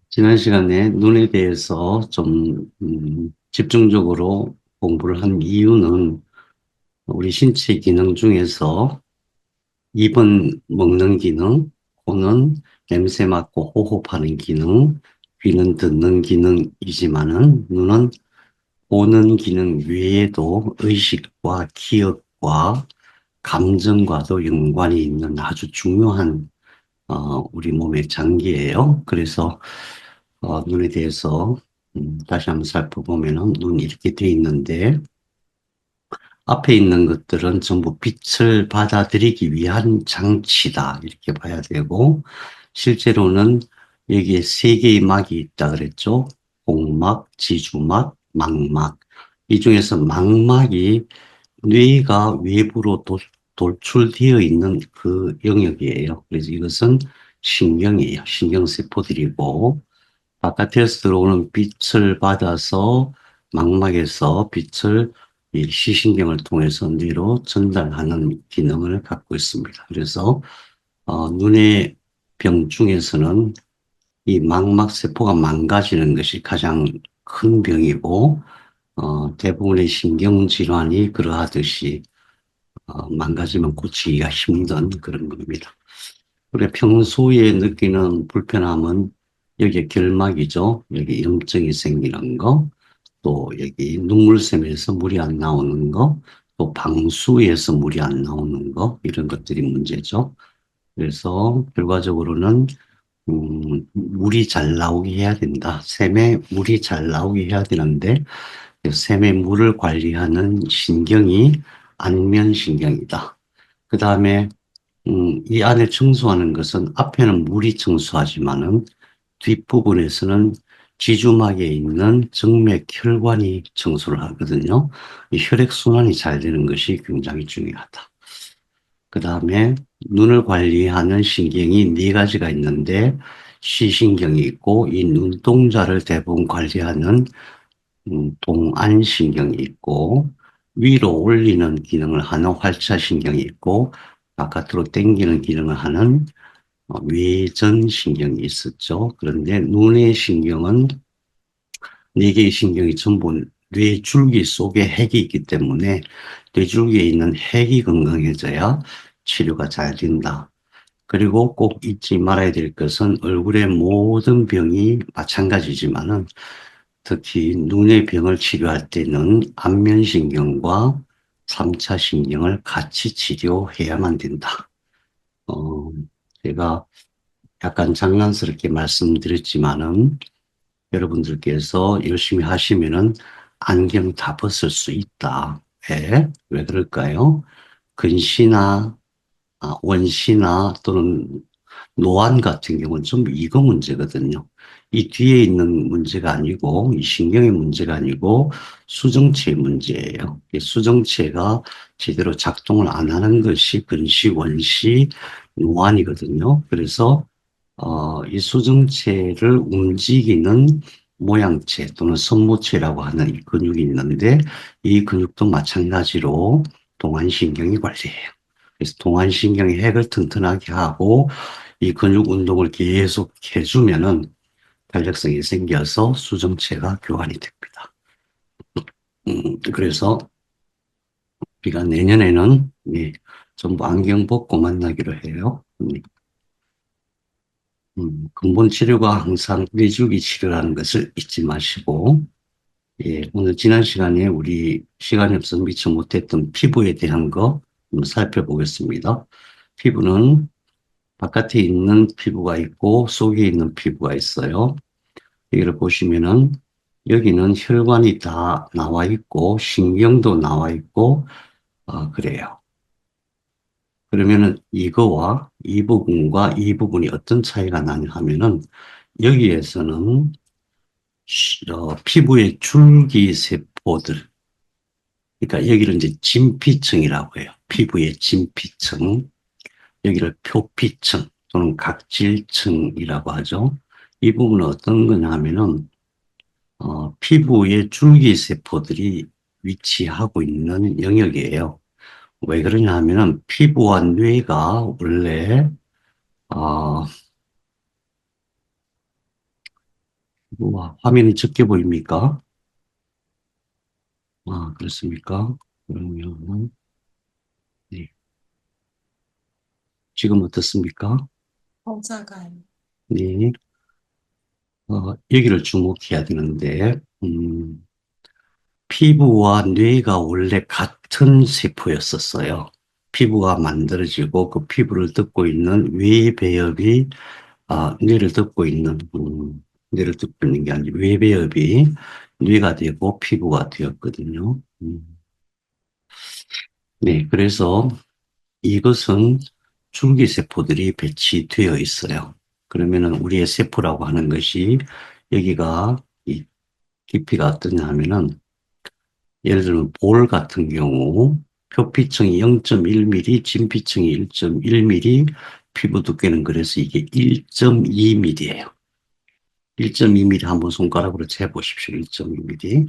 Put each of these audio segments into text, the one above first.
지난 시간에 눈에 대해서 좀 집중적으로 공부를 한 이유는 우리 신체 기능 중에서 입은 먹는 기능, 코는 냄새 맡고 호흡하는 기능, 귀는 듣는 기능이지만은 눈은 보는 기능 외에도 의식과 기억과 감정과도 연관이 있는 아주 중요한 우리 몸의 장기예요. 그래서 눈에 대해서 다시 한번 살펴보면은 눈이 이렇게 돼 있는데 앞에 있는 것들은 전부 빛을 받아들이기 위한 장치다 이렇게 봐야 되고 실제로는 여기에 세 개의 막이 있다 그랬죠. 복막, 지주막, 망막. 이 중에서 망막이 뇌가 외부로 돌출되어 있는 그 영역이에요. 그래서 이것은 신경이에요. 신경세포들이고 바깥에서 들어오는 빛을 받아서 망막에서 빛을 이 시신경을 통해서 뇌로 전달하는 기능을 갖고 있습니다. 그래서 눈의 병 중에서는 이 망막세포가 망가지는 것이 가장 큰 병이고 대부분의 신경질환이 그러하듯이 망가지면 고치기가 힘든 그런 겁니다. 그래 평소에 느끼는 불편함은 여기 결막이죠. 여기 염증이 생기는 거, 또 여기 눈물샘에서 물이 안 나오는 거, 또 방수에서 물이 안 나오는 거, 이런 것들이 문제죠. 그래서 결과적으로는 물이 잘 나오게 해야 된다. 샘에 물이 잘 나오게 해야 되는데 샘의 물을 관리하는 신경이 안면신경이다. 그 다음에 이 안에 청소하는 것은 앞에는 물이 청소하지만은 뒷부분에서는 지주막에 있는 정맥 혈관이 청소를 하거든요. 이 혈액순환이 잘 되는 것이 굉장히 중요하다. 그 다음에 눈을 관리하는 신경이 네 가지가 있는데 시신경이 있고 이 눈동자를 대부분 관리하는 동안신경이 있고 위로 올리는 기능을 하는 활차신경이 있고 바깥으로 당기는 기능을 하는 외전신경이 있었죠. 그런데 눈의 신경은 네 개의 신경이 전부 뇌줄기 속에 핵이 있기 때문에 뇌줄기에 있는 핵이 건강해져야 치료가 잘 된다. 그리고 꼭 잊지 말아야 될 것은 얼굴의 모든 병이 마찬가지지만은 특히 눈의 병을 치료할 때는 안면신경과 3차 신경을 같이 치료해야만 된다. 어, 제가 약간 장난스럽게 말씀드렸지만은 여러분들께서 열심히 하시면은 안경 다 벗을 수 있다. 왜 그럴까요? 근시나 원시나 또는 노안 같은 경우는 전부 이거 문제거든요. 이 뒤에 있는 문제가 아니고 이 신경의 문제가 아니고 수정체의 문제예요. 이 수정체가 제대로 작동을 안 하는 것이 근시, 원시, 노안이거든요. 그래서 이 수정체를 움직이는 모양체 또는 선모체라고 하는 이 근육이 있는데 이 근육도 마찬가지로 동안신경이 관리해요. 그래서 동안신경의 핵을 튼튼하게 하고 이 근육 운동을 계속 해주면은 탄력성이 생겨서 수정체가 교환이 됩니다. 그래서 우리가 내년에는 전부 안경 벗고 만나기로 해요. 근본 치료가 항상 내주기 치료라는 것을 잊지 마시고, 오늘 지난 시간에 우리 시간이 없어서 미처 못했던 피부에 대한 거 한번 살펴보겠습니다. 피부는 바깥에 있는 피부가 있고 속에 있는 피부가 있어요. 여기를 보시면은 여기는 혈관이 다 나와 있고 신경도 나와 있고 그래요. 그러면은 이거와 이 부분과 이 부분이 어떤 차이가 나냐 하면은 여기에서는 피부의 줄기세포들, 그러니까 여기를 이제 진피층이라고 해요. 피부의 진피층, 여기를 표피층 또는 각질층이라고 하죠. 이 부분은 어떤 거냐 하면은 피부의 줄기세포들이 위치하고 있는 영역이에요. 왜 그러냐 하면은 피부와 뇌가 원래 어, 우와, 화면이 적게 보입니까? 아, 그렇습니까? 그러면, 네. 지금 어떻습니까? 보자가요. 네. 여기를 주목해야 되는데, 피부와 뇌가 원래 같은 세포였었어요. 피부가 만들어지고 그 피부를 덮고 있는 외배엽이, 뇌를 덮고 있는, 뇌를 덮고 있는 게 아니고 외배엽이 뇌가 되고 피부가 되었거든요. 네, 그래서 이것은 줄기세포들이 배치되어 있어요. 그러면은 우리의 세포라고 하는 것이 여기가 이 깊이가 어떠냐 하면은 예를 들면 볼 같은 경우 표피층이 0.1mm, 진피층이 1.1mm, 피부 두께는 그래서 이게 1.2mm예요. 1.2mm 한번 손가락으로 재보십시오. 1.2mm.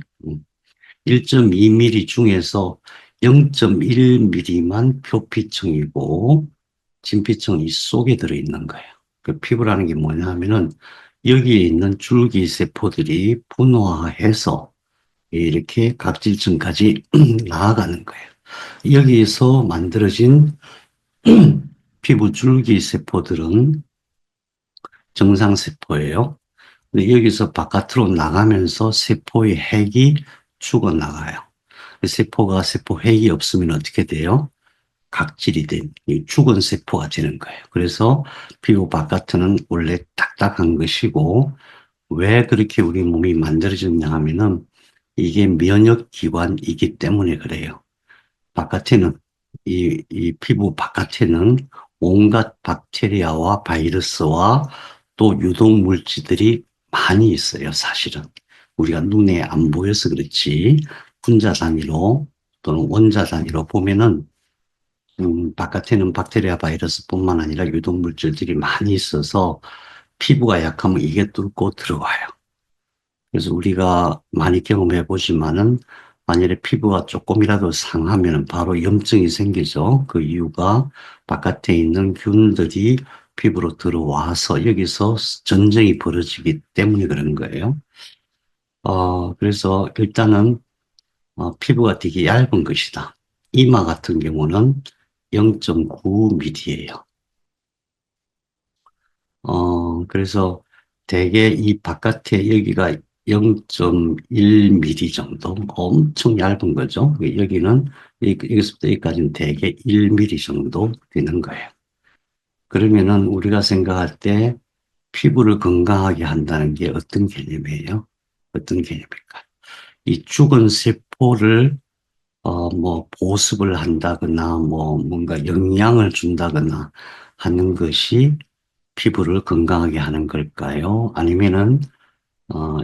1.2mm 중에서 0.1mm만 표피층이고 진피층은 이 속에 들어있는 거예요. 그 피부라는 게 뭐냐 하면은 여기에 있는 줄기세포들이 분화해서 이렇게 각질층까지 나아가는 거예요. 여기에서 만들어진 피부 줄기세포들은 정상세포예요. 근데 여기서 바깥으로 나가면서 세포의 핵이 죽어나가요. 세포가 세포 핵이 없으면 어떻게 돼요? 각질이 된 죽은 세포가 되는 거예요. 그래서 피부 바깥은 원래 딱딱한 것이고 왜 그렇게 우리 몸이 만들어졌냐 하면은 이게 면역기관이기 때문에 그래요. 바깥에는 이 피부 바깥에는 온갖 박테리아와 바이러스와 또 유독 물질들이 많이 있어요, 사실은. 우리가 눈에 안 보여서 그렇지 분자 단위로 또는 원자 단위로 보면은 바깥에는 박테리아 바이러스뿐만 아니라 유독 물질들이 많이 있어서 피부가 약하면 이게 뚫고 들어와요. 그래서 우리가 많이 경험해 보지만은 만일에 피부가 조금이라도 상하면 바로 염증이 생기죠. 그 이유가 바깥에 있는 균들이 피부로 들어와서 여기서 전쟁이 벌어지기 때문에 그런 거예요. 그래서 일단은 피부가 되게 얇은 것이다. 이마 같은 경우는 0.9mm예요. 그래서 대개 이 바깥에 여기가 0.1mm 정도 엄청 얇은 거죠. 여기는 여기서부터 여기까지는 대개 1mm 정도 되는 거예요. 그러면은 우리가 생각할 때 피부를 건강하게 한다는 게 어떤 개념이에요? 어떤 개념일까? 이 죽은 세포를 뭐 보습을 한다거나 뭐 뭔가 영양을 준다거나 하는 것이 피부를 건강하게 하는 걸까요? 아니면은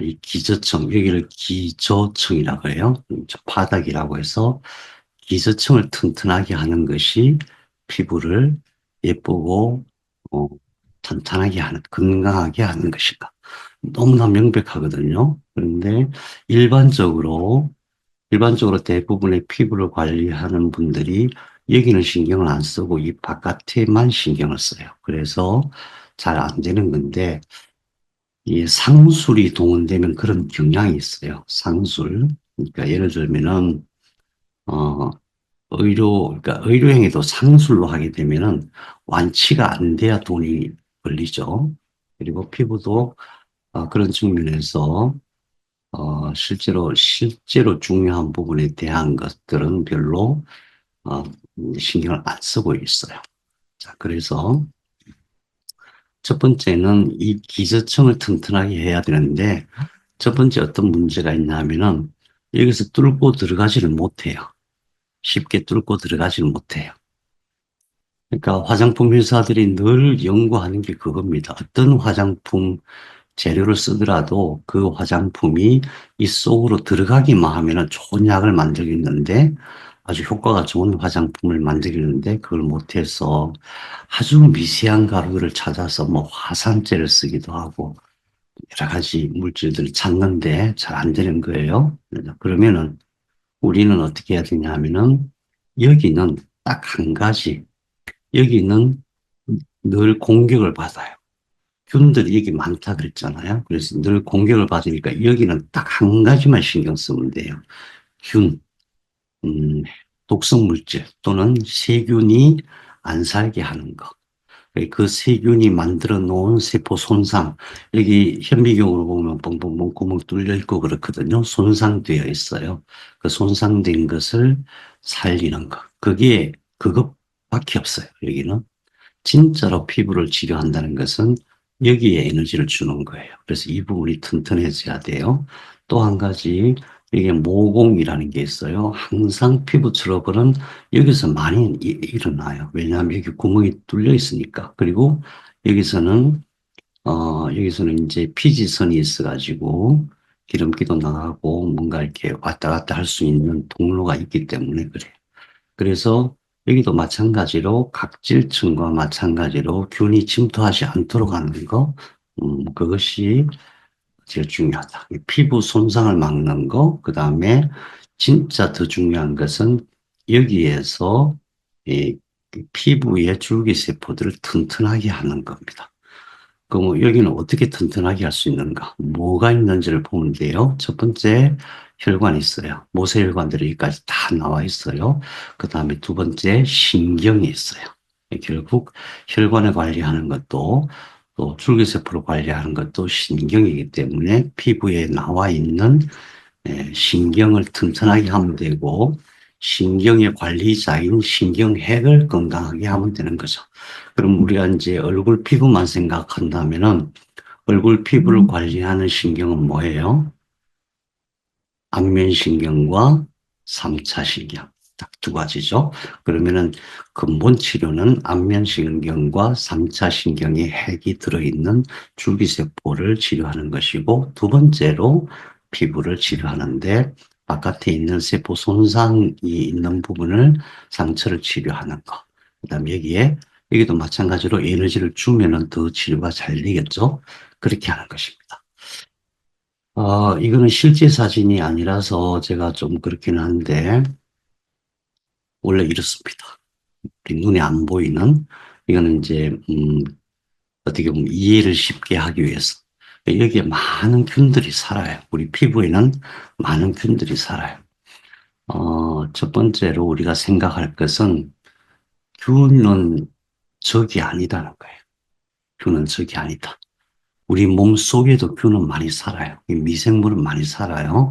이 기저층 여기를 기저층이라고 해요. 저 바닥이라고 해서 기저층을 튼튼하게 하는 것이 피부를 예쁘고 어, 탄탄하게 하는 건강하게 하는 것인가? 너무나 명백하거든요. 그런데 일반적으로 대부분의 피부를 관리하는 분들이 여기는 신경을 안 쓰고 이 바깥에만 신경을 써요. 그래서 잘 안 되는 건데, 이 상술이 동원되면 그런 경향이 있어요. 상술. 그러니까 예를 들면은, 어, 그러니까 의료행위도 상술로 하게 되면은 완치가 안 돼야 돈이 걸리죠. 그리고 피부도 그런 측면에서 실제로 중요한 부분에 대한 것들은 별로 어, 신경을 안 쓰고 있어요. 자, 그래서 첫 번째는 이 기저층을 튼튼하게 해야 되는데, 첫 번째 어떤 문제가 있냐 하면은, 여기서 뚫고 들어가지를 못해요. 쉽게 뚫고 들어가지를 못해요. 그러니까 화장품 회사들이 늘 연구하는 게 그겁니다. 어떤 화장품 재료를 쓰더라도 그 화장품이 이 속으로 들어가기만 하면은 좋은 약을 만들겠는데 아주 효과가 좋은 화장품을 만들겠는데 그걸 못해서 아주 미세한 가루를 찾아서 뭐 화산재를 쓰기도 하고 여러 가지 물질들을 찾는데 잘 안 되는 거예요. 그러면은 우리는 어떻게 해야 되냐 하면은 여기는 딱 한 가지 여기는 늘 공격을 받아요. 균들이 여기 많다 그랬잖아요. 그래서 늘 공격을 받으니까 여기는 딱 한 가지만 신경 쓰면 돼요. 균, 음, 독성 물질 또는 세균이 안 살게 하는 거. 그 세균이 만들어 놓은 세포 손상, 여기 현미경으로 보면 뻥뻥뻥 구멍 뚫려 있고 그렇거든요. 손상되어 있어요. 그 손상된 것을 살리는 것. 그게 그것밖에 없어요. 여기는. 진짜로 피부를 치료한다는 것은 여기에 에너지를 주는 거예요. 그래서 이 부분이 튼튼해져야 돼요. 또 한 가지, 이게 모공이라는 게 있어요. 항상 피부 트러블은 여기서 많이 일어나요. 왜냐하면 여기 구멍이 뚫려 있으니까. 그리고 여기서는, 여기서는 이제 피지선이 있어가지고 기름기도 나가고 뭔가 이렇게 왔다 갔다 할 수 있는 통로가 있기 때문에 그래요. 그래서 여기도 마찬가지로 각질층과 마찬가지로 균이 침투하지 않도록 하는 거, 그것이 제일 중요하다. 이 피부 손상을 막는 거, 그 다음에 진짜 더 중요한 것은 여기에서 이 피부의 줄기세포들을 튼튼하게 하는 겁니다. 그럼 여기는 어떻게 튼튼하게 할 수 있는가? 뭐가 있는지를 보면 돼요. 첫 번째, 혈관이 있어요. 모세혈관들이 여기까지 다 나와 있어요. 그 다음에 두 번째, 신경이 있어요. 결국 혈관을 관리하는 것도 또 줄기세포를 관리하는 것도 신경이기 때문에 피부에 나와 있는 신경을 튼튼하게 하면 되고 신경의 관리자인 신경핵을 건강하게 하면 되는 거죠. 그럼 우리가 이제 얼굴 피부만 생각한다면은 얼굴 피부를 관리하는 신경은 뭐예요? 안면신경과 3차 신경. 딱 두 가지죠. 그러면은 근본 치료는 안면신경과 3차 신경의 핵이 들어있는 줄기세포를 치료하는 것이고 두 번째로 피부를 치료하는데 바깥에 있는 세포 손상이 있는 부분을 상처를 치료하는 거. 그다음에 여기도 마찬가지로 에너지를 주면은 더 치료가 잘 되겠죠. 그렇게 하는 것입니다. 이거는 실제 사진이 아니라서 제가 좀 그렇긴 한데, 원래 이렇습니다. 우리 눈에 안 보이는, 이거는 이제, 어떻게 보면 이해를 쉽게 하기 위해서. 여기에 많은 균들이 살아요. 우리 피부에는 많은 균들이 살아요. 첫 번째로 우리가 생각할 것은 균은 적이 아니다는 거예요. 균은 적이 아니다. 우리 몸 속에도 균은 많이 살아요. 이 미생물은 많이 살아요.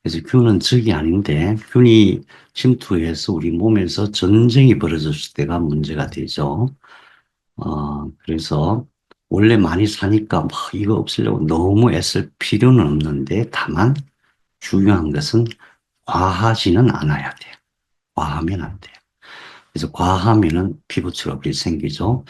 그래서 균은 적이 아닌데 균이 침투해서 우리 몸에서 전쟁이 벌어졌을 때가 문제가 되죠. 그래서 원래 많이 사니까 막 이거 없애려고 너무 애쓸 필요는 없는데 다만 중요한 것은 과하지는 않아야 돼요. 과하면 안 돼요. 그래서 과하면은 피부 트러블이 생기죠.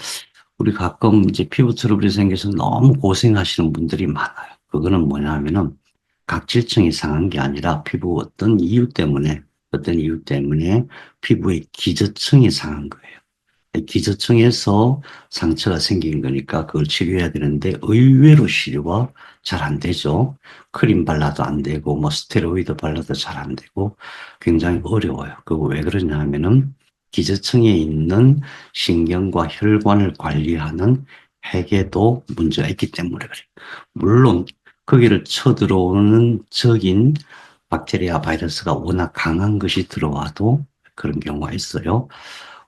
우리 가끔 이제 피부 트러블이 생겨서 너무 고생하시는 분들이 많아요. 그거는 뭐냐면은 각질층이 상한 게 아니라 피부 어떤 이유 때문에 피부의 기저층이 상한 거예요. 기저층에서 상처가 생긴 거니까 그걸 치료해야 되는데 의외로 치료가 잘 안 되죠. 크림 발라도 안 되고 뭐 스테로이드 발라도 잘 안 되고 굉장히 어려워요. 그거 왜 그러냐 하면은 기저층에 있는 신경과 혈관을 관리하는 핵에도 문제가 있기 때문에 그래요. 물론 거기를 쳐들어오는 적인 박테리아 바이러스가 워낙 강한 것이 들어와도 그런 경우가 있어요.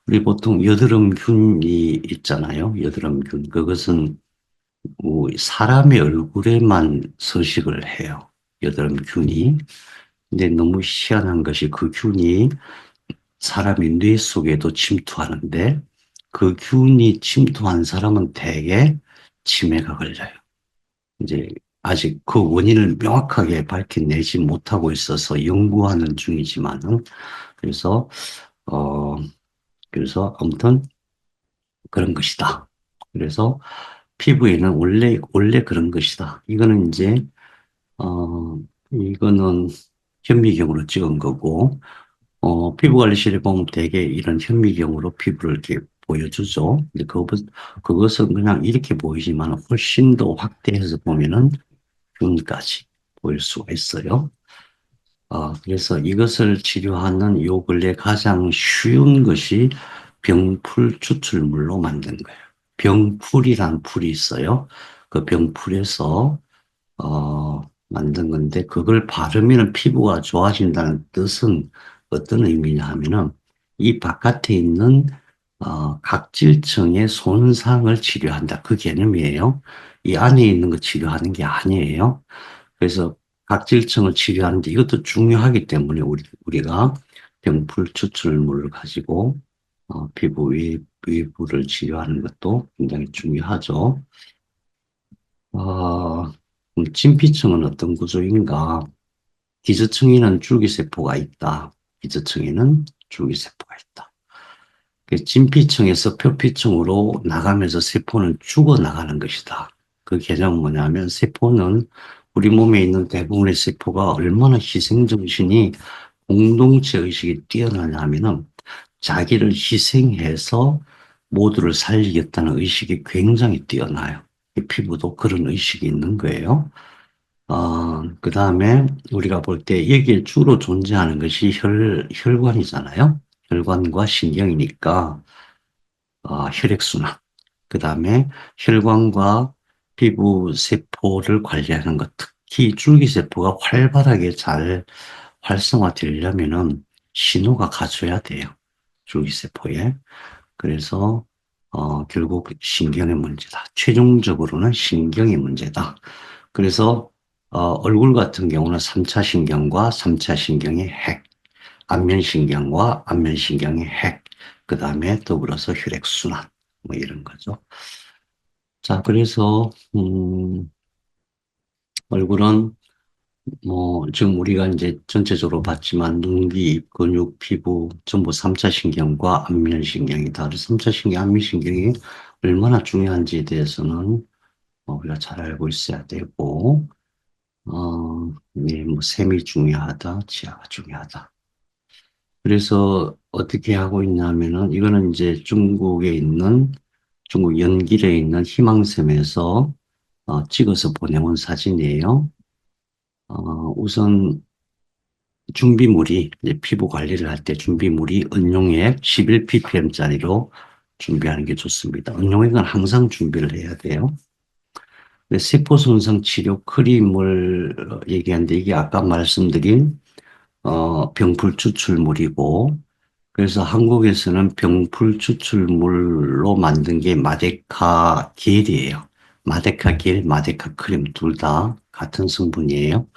우리 보통 여드름균이 있잖아요. 여드름균. 그것은 사람의 얼굴에만 서식을 해요. 여드름균이. 근데 너무 희한한 것이 그 균이 사람의 뇌 속에도 침투하는데 그 균이 침투한 사람은 대개 치매가 걸려요. 이제 아직 그 원인을 명확하게 밝혀내지 못하고 있어서 연구하는 중이지만은 그래서 어 그래서 아무튼 그런 것이다. 그래서 피부에는 원래 그런 것이다. 이거는 현미경으로 찍은 거고, 피부관리실에 보면 대개 이런 현미경으로 피부를 이렇게 보여주죠. 근데 그것은 그냥 이렇게 보이지만 훨씬 더 확대해서 보면은 균까지 보일 수가 있어요. 그래서 이것을 치료하는 요 근래 가장 쉬운 것이 병풀 추출물로 만든 거예요. 병풀이라는 풀이 있어요. 그 병풀에서 만든 건데 그걸 바르면 피부가 좋아진다는 뜻은 어떤 의미냐 하면은 이 바깥에 있는 각질층의 손상을 치료한다. 그 개념이에요. 이 안에 있는 거 치료하는 게 아니에요. 그래서 각질층을 치료하는데 이것도 중요하기 때문에 우리가 병풀 추출물을 가지고 피부 외부를 치료하는 것도 굉장히 중요하죠. 진피층은 어떤 구조인가? 기저층에는 줄기세포가 있다. 기저층에는 줄기세포가 있다. 그 진피층에서 표피층으로 나가면서 세포는 죽어나가는 것이다. 그 개념은 뭐냐면 세포는 우리 몸에 있는 대부분의 세포가 얼마나 희생정신이 공동체 의식이 뛰어나냐 하면은 자기를 희생해서 모두를 살리겠다는 의식이 굉장히 뛰어나요. 이 피부도 그런 의식이 있는 거예요. 그 다음에 우리가 볼 때 여기에 주로 존재하는 것이 혈관이잖아요. 혈관과 신경이니까, 혈액순환. 그 다음에 혈관과 피부 세포를 관리하는 것, 특히 줄기세포가 활발하게 잘 활성화되려면은 신호가 가줘야 돼요. 줄기세포에. 그래서, 결국 신경의 문제다. 최종적으로는 신경의 문제다. 그래서 얼굴 같은 경우는 3차 신경과 3차 신경의 핵, 안면신경과 안면신경의 핵, 그 다음에 더불어서 혈액순환, 뭐 이런 거죠. 자, 그래서 얼굴은 뭐 지금 우리가 이제 전체적으로 봤지만 눈, 귀, 입, 근육, 피부 전부 3차 신경과 안면신경이다. 그래서 3차 신경, 안면신경이 얼마나 중요한지에 대해서는 우리가 잘 알고 있어야 되고 네, 뭐, 셈이 중요하다, 치아가 중요하다. 그래서 어떻게 하고 있냐면은, 이거는 이제 중국 연길에 있는 희망샘에서 찍어서 보내온 사진이에요. 우선 준비물이, 이제 피부 관리를 할 때 준비물이 은용액 11ppm짜리로 준비하는 게 좋습니다. 은용액은 항상 준비를 해야 돼요. 세포손상 치료 크림을 얘기하는데 이게 아까 말씀드린 병풀 추출물이고 그래서 한국에서는 병풀 추출물로 만든 게 마데카 겔이에요. 마데카 겔, 마데카 크림 둘 다 같은 성분이에요.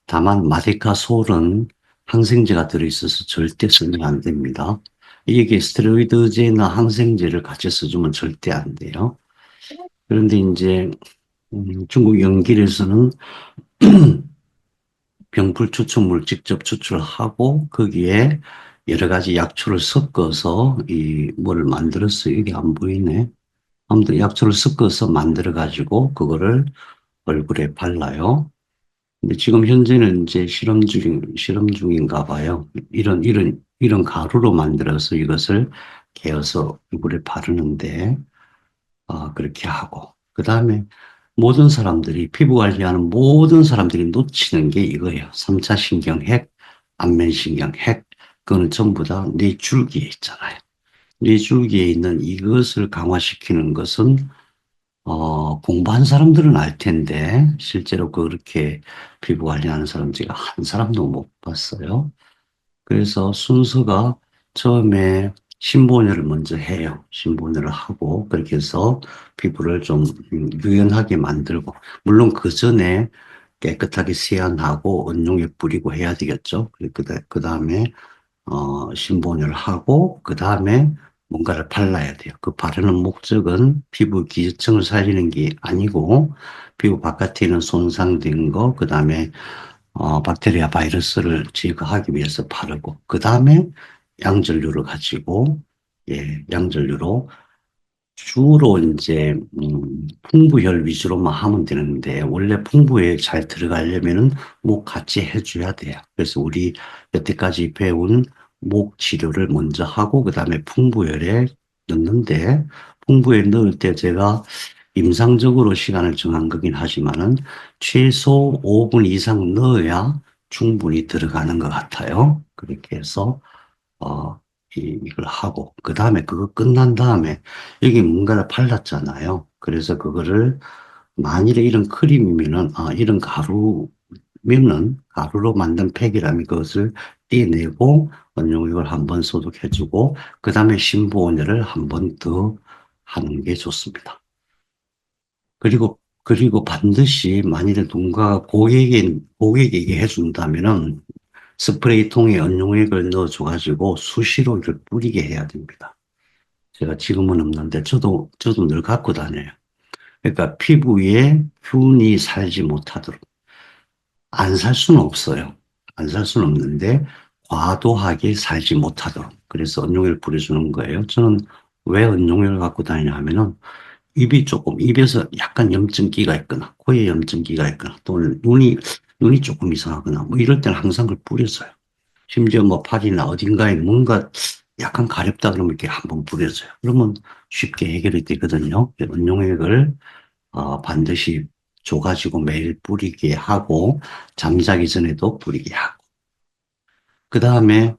다만 마데카 솔은 항생제가 들어있어서 절대 쓰면 안 됩니다. 이게 스테로이드제나 항생제를 같이 써주면 절대 안 돼요. 그런데 이제 중국 연길에서는 병풀 추출물 직접 추출하고 거기에 여러 가지 약초를 섞어서 이 뭐를 만들었어요. 이게 안 보이네. 아무튼 약초를 섞어서 만들어 가지고 그거를 얼굴에 발라요. 근데 지금 현재는 이제 실험 중인가 봐요. 이런 가루로 만들어서 이것을 개어서 얼굴에 바르는데 그렇게 하고. 그 다음에 모든 사람들이, 피부 관리하는 모든 사람들이 놓치는 게 이거예요. 3차 신경핵, 안면신경핵. 그거는 전부 다 뇌줄기에 있잖아요. 뇌줄기에 있는 이것을 강화시키는 것은, 공부한 사람들은 알 텐데, 실제로 그렇게 피부 관리하는 사람 제가 한 사람도 못 봤어요. 그래서 순서가 처음에 신본혈을 먼저 해요. 신본혈을 하고 그렇게 해서 피부를 좀 유연하게 만들고 물론 그 전에 깨끗하게 세안하고 언용에 뿌리고 해야 되겠죠. 그 다음에 신본혈을 하고 그 다음에 뭔가를 발라야 돼요. 그 바르는 목적은 피부 기저층을 살리는 게 아니고 피부 바깥에 있는 손상된 거, 그 다음에 박테리아 바이러스를 제거하기 위해서 바르고, 그 다음에 양전류를 가지고, 예, 양전류로 주로 이제, 풍부혈 위주로만 하면 되는데, 원래 풍부에 잘 들어가려면은 목 같이 해줘야 돼요. 그래서 우리 여태까지 배운 목 치료를 먼저 하고, 그 다음에 풍부혈에 넣는데, 풍부에 넣을 때 제가 임상적으로 시간을 정한 거긴 하지만은 최소 5분 이상 넣어야 충분히 들어가는 것 같아요. 그렇게 해서 이걸 하고, 그 다음에 그거 끝난 다음에 여기 뭔가를 발랐잖아요. 그래서 그거를 만일에 이런 크림이면은, 이런 가루로 만든 팩이라면 그것을 떼내고 원용액을 한번 소독해주고, 그 다음에 신부온열을 한번 더 하는 게 좋습니다. 그리고 반드시 만일에 누군가 고객에게 해준다면은 스프레이통에 원용액을 넣어줘가지고 수시로 이걸 뿌리게 해야 됩니다. 제가 지금은 없는데 저도 늘 갖고 다녀요. 그러니까 피부에 균이 살지 못하도록. 안 살 수는 없어요. 안 살 수는 없는데 과도하게 살지 못하도록. 그래서 원용액을 뿌려주는 거예요. 저는 왜 원용액을 갖고 다니냐 하면은 입에서 약간 염증기가 있거나, 코에 염증기가 있거나, 또는 눈이 조금 이상하거나, 뭐 이럴 때는 항상 그걸 뿌려줘요. 심지어 뭐 팔이나 어딘가에 뭔가 약간 가렵다 그러면 이렇게 한번 뿌려줘요. 그러면 쉽게 해결이 되거든요. 원용액을 반드시 줘가지고 매일 뿌리게 하고, 잠자기 전에도 뿌리게 하고. 그 다음에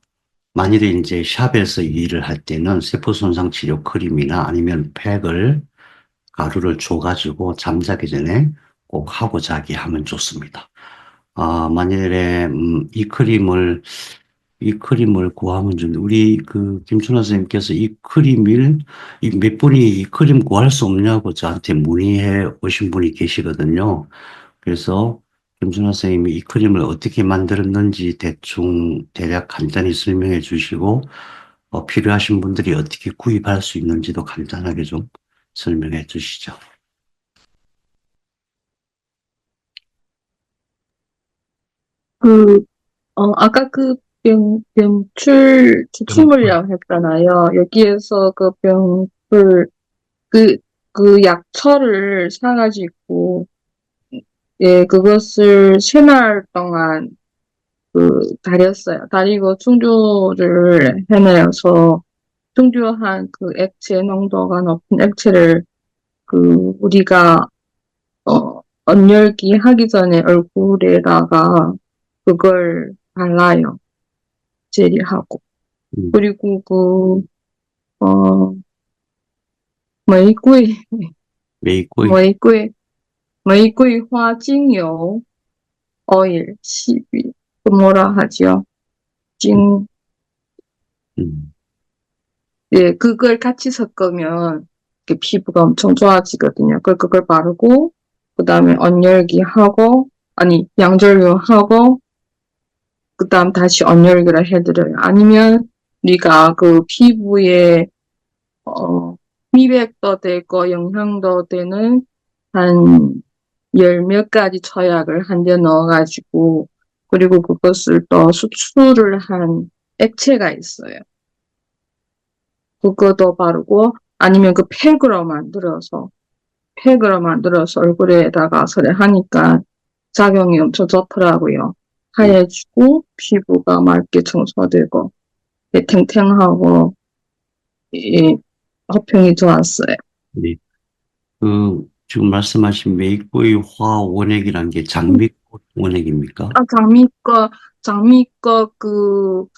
만일에 이제 샵에서 일을 할 때는 세포손상 치료 크림이나 아니면 팩을 가루를 줘가지고 잠자기 전에 꼭 하고 자기 하면 좋습니다. 만일에 이 크림을 구하면 좀 우리 그 김춘하 선생님께서 몇 분이 이 크림 구할 수 없냐고 저한테 문의해 오신 분이 계시거든요. 그래서 김준하 선생님이 이 크림을 어떻게 만들었는지 대략 간단히 설명해 주시고, 필요하신 분들이 어떻게 구입할 수 있는지도 간단하게 좀 설명해 주시죠. 그, 아까 그 좀, 추출물이라고 했잖아요. 여기에서 그 그, 그 약초를 사가지고, 예, 그것을 3날 동안 다렸어요. 다리고 충조를 해내서 충조한 그 액체 농도가 높은 액체를 우리가, 언열기 하기 전에 얼굴에다가 그걸 발라요. 젤리하고. 음, 그리고 어, 玫瑰, 玫瑰 玫瑰, 玫瑰花精油 oil, 12. 그 뭐라 하죠? 精, 음, 예, 그걸 같이 섞으면 피부가 엄청 좋아지거든요. 그걸 바르고, 그 다음에 언열기 하고, 아니, 양절유 하고, 그 다음 다시 언열기를 해드려요. 아니면, 우리가 그 피부에 어, 미백도 되고 영양도 되는 한 열 몇 가지 처약을 한 대 넣어가지고, 그리고 그것을 또 수출을 한 액체가 있어요. 그것도 바르고, 아니면 그 팩으로 만들어서 얼굴에다가 서래 하니까 작용이 엄청 좋더라고요. 음, 하얘지고, 피부가 맑게 청소되고, 탱탱하고, 이, 호평이 좋았어요. 네. 지금 말씀하신玫瑰화 원액이라는 게 장미꽃 원액입니까? 장미과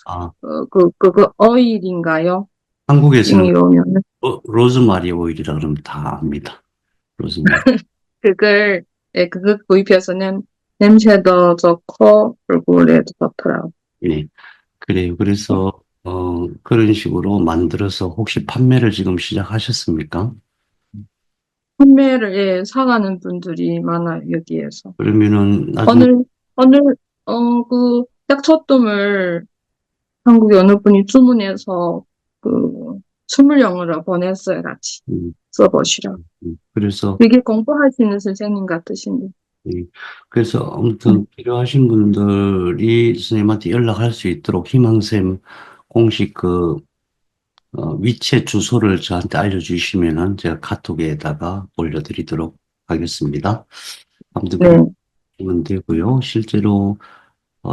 아, 그거 오일인가요? 한국에서는 잉이오면. 로즈마리 오일이라 그러면 다 압니다. 로즈마리. 그걸, 예, 그거 구입해서 냄새도 좋고, 얼굴에도 좋더라고. 네. 그래요. 그래서, 그런 식으로 만들어서 혹시 판매를 지금 시작하셨습니까? 판매를, 예, 사가는 분들이 많아요, 여기에서. 그러면은 나중에, 오늘, 오늘, 약초뜸을 한국에 어느 분이 주문해서, 그, 선물용으로 보냈어요, 같이. 음, 써보시라고. 그래서, 되게 공부하시는 선생님 같으신데. 예, 그래서 아무튼 필요하신 분들이 선생님한테 연락할 수 있도록 희망샘 공식 위치 주소를 저한테 알려주시면은 제가 카톡에다가 올려드리도록 하겠습니다. 아무튼 그렇게 네. 하면 되고요. 실제로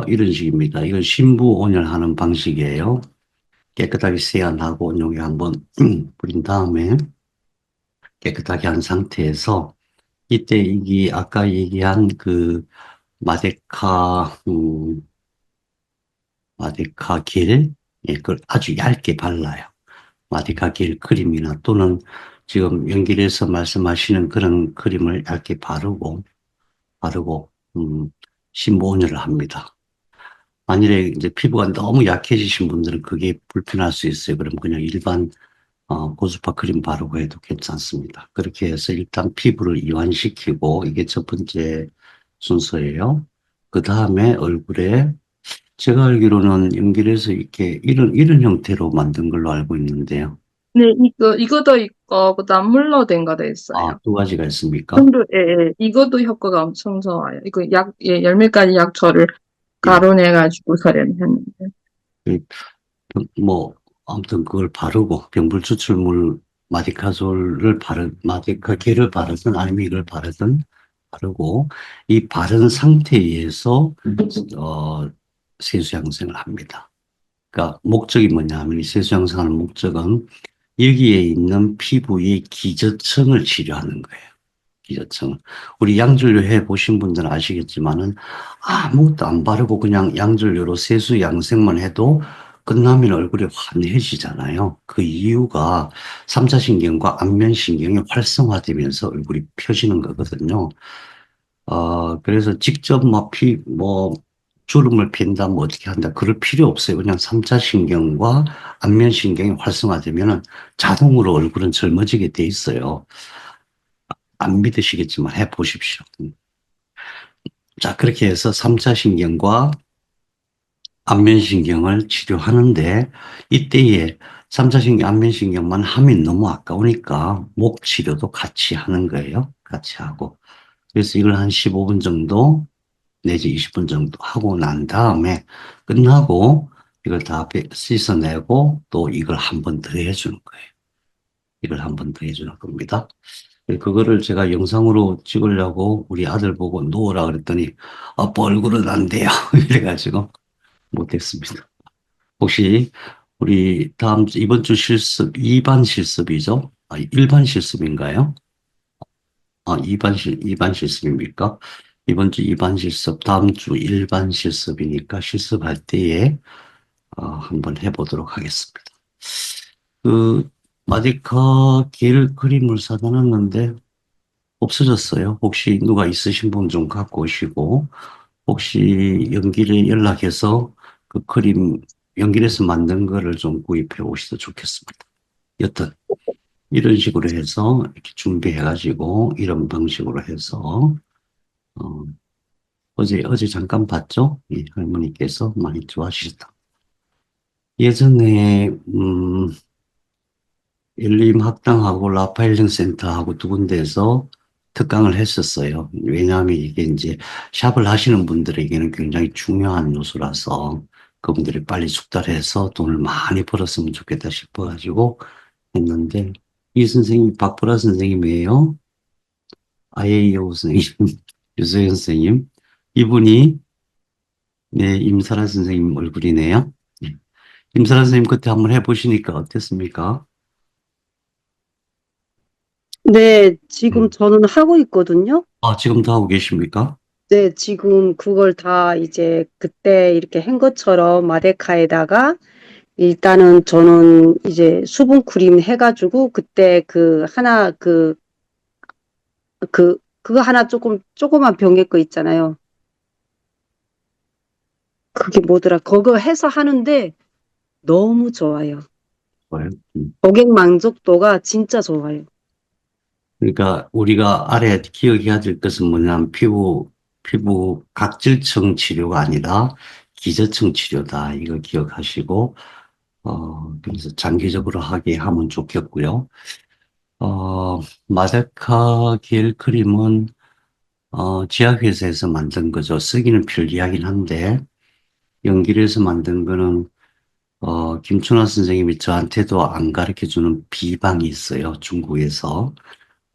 이런 식입니다. 이건 신부 온열하는 방식이에요. 깨끗하게 세안하고 온용에 한번 뿌린 다음에 깨끗하게 한 상태에서 이때 이게 아까 얘기한 그 마데카 길 예, 그걸 아주 얇게 발라요. 마디카겔 크림이나 또는 지금 연길에서 말씀하시는 그런 크림을 얇게 바르고, 15분을 합니다. 만일에 이제 피부가 너무 약해지신 분들은 그게 불편할 수 있어요. 그럼 그냥 일반 고주파 크림 바르고 해도 괜찮습니다. 그렇게 해서 일단 피부를 이완시키고 이게 첫 번째 순서예요. 그 다음에 얼굴에 제가 알기로는 연길에서 이렇게 이런 형태로 만든 걸로 알고 있는데요. 네, 이거도 있고, 그다음 물로 된 거도 있어요. 두 가지가 있습니까? 근데, 예, 예, 이것도 효과가 엄청 좋아요. 이거 예, 10가지 약초를 예. 가루내가지고 서련했는데. 그, 뭐, 아무튼 그걸 바르고 병불 추출물 마디카겔을 바르든 아니면 이걸 바르든 바르고 이 바른 상태에서 어, 세수양생을 합니다. 그러니까 목적이 뭐냐 하면 이 세수양생하는 목적은 여기에 있는 피부의 기저층을 치료하는 거예요. 기저층. 우리 양전류 해 보신 분들은 아시겠지만은 아무것도 안 바르고 그냥 양전류로 세수 양생만 해도 끝나면 얼굴이 환해지잖아요. 그 이유가 삼차신경과 안면신경이 활성화되면서 얼굴이 펴지는 거거든요. 그래서 직접 주름을 핀다, 뭐 어떻게 한다, 그럴 필요 없어요. 그냥 삼차신경과 안면신경이 활성화되면 자동으로 얼굴은 젊어지게 돼 있어요. 안 믿으시겠지만 해 보십시오. 자, 그렇게 해서 3차 신경과 안면신경을 치료하는데 이때에 3차 신경, 안면신경만 하면 너무 아까우니까 목 치료도 같이 하는 거예요. 같이 하고. 그래서 이걸 한 15분 정도 내지 20분 정도 하고 난 다음에 끝나고 이걸 다 씻어내고 또 이걸 한 번 더 해주는 거예요. 이걸 한 번 더 해주는 겁니다. 그거를 제가 영상으로 찍으려고 우리 아들 보고 놓으라 그랬더니 아빠 얼굴은 안 돼요. 이래가지고 못했습니다. 혹시 우리 이번 주 실습 2반 실습이죠? 1반 실습인가요? 2반 실습입니까? 이번 주 2반 실습, 다음 주 1반 실습이니까 실습할 때에 한번 해보도록 하겠습니다. 그 마디카 겔 크림을 사다 놨는데 없어졌어요. 혹시 누가 있으신 분 좀 갖고 오시고, 혹시 연길에 연락해서 그 크림, 연길에서 만든 거를 좀 구입해 오시도 좋겠습니다. 여튼, 이런 식으로 해서 이렇게 준비해가지고, 이런 방식으로 해서, 어, 어제 잠깐 봤죠? 이 할머니께서 많이 좋아하시다. 예전에, 열림학당하고 라파엘링 센터하고 두 군데에서 특강을 했었어요. 왜냐하면 이게 이제 샵을 하시는 분들에게는 굉장히 중요한 요소라서 그분들이 빨리 숙달해서 돈을 많이 벌었으면 좋겠다 싶어가지고 했는데 이 선생님이 박보라 선생님이에요. 아예이오 선생님, 유소연 선생님. 이분이 네, 임사라 선생님 얼굴이네요. 네. 임사라 선생님 그때 한번 해보시니까 어땠습니까? 네, 지금 음. 저는 하고 있거든요. 지금도 하고 계십니까? 네, 지금 그걸 다 이제 그때 이렇게 한 것처럼 마데카에다가 일단은 저는 이제 수분 크림 해가지고 그때 그거 하나 조그만 병에 거 있잖아요. 그게 뭐더라. 그거 해서 하는데 너무 좋아요. 뭐예요? 고객 만족도가 진짜 좋아요. 그러니까 우리가 알아야 기억해야 될 것은 뭐냐면 피부 각질층 치료가 아니라 기저층 치료다. 이거 기억하시고, 그래서 장기적으로 하게 하면 좋겠고요. 마데카 겔 크림은, 제약회사에서 만든 거죠. 쓰기는 편리하긴 한데, 연길에서 만든 거는, 김춘화 선생님이 저한테도 안 가르쳐 주는 비방이 있어요. 중국에서.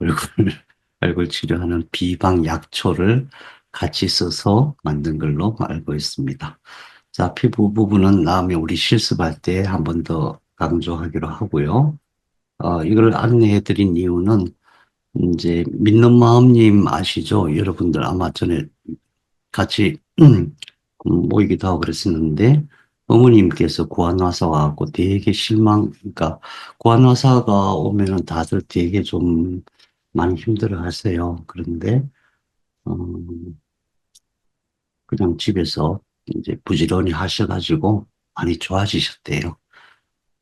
얼굴, 얼굴 치료하는 비방 약초를 같이 써서 만든 걸로 알고 있습니다. 자, 피부 부분은 다음에 우리 실습할 때 한 번 더 강조하기로 하고요. 이걸 안내해 드린 이유는 이제 믿는 마음님 아시죠? 여러분들 아마 전에 같이 모이기도 하고 그랬었는데 어머님께서 구한의사가 와갖고 되게 그러니까 구한의사가 오면은 다들 되게 좀 많이 힘들어 하세요. 그런데, 어, 그냥 집에서 이제 부지런히 하셔가지고 많이 좋아지셨대요.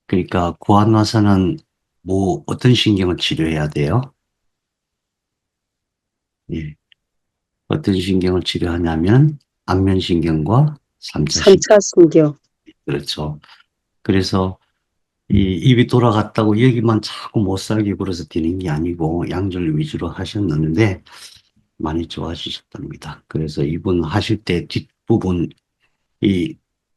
그러니까 구한의사는 뭐 어떤 신경을 치료해야 돼요? 예. 어떤 신경을 치료하냐면 안면신경과 3차 신경. 3차 신경. 그렇죠. 그래서 이 입이 돌아갔다고 여기만 자꾸 못 살게 굴어서 되는 게 아니고 양절 위주로 하셨는데 많이 좋아지셨답니다. 그래서 이분 하실 때 뒷부분 이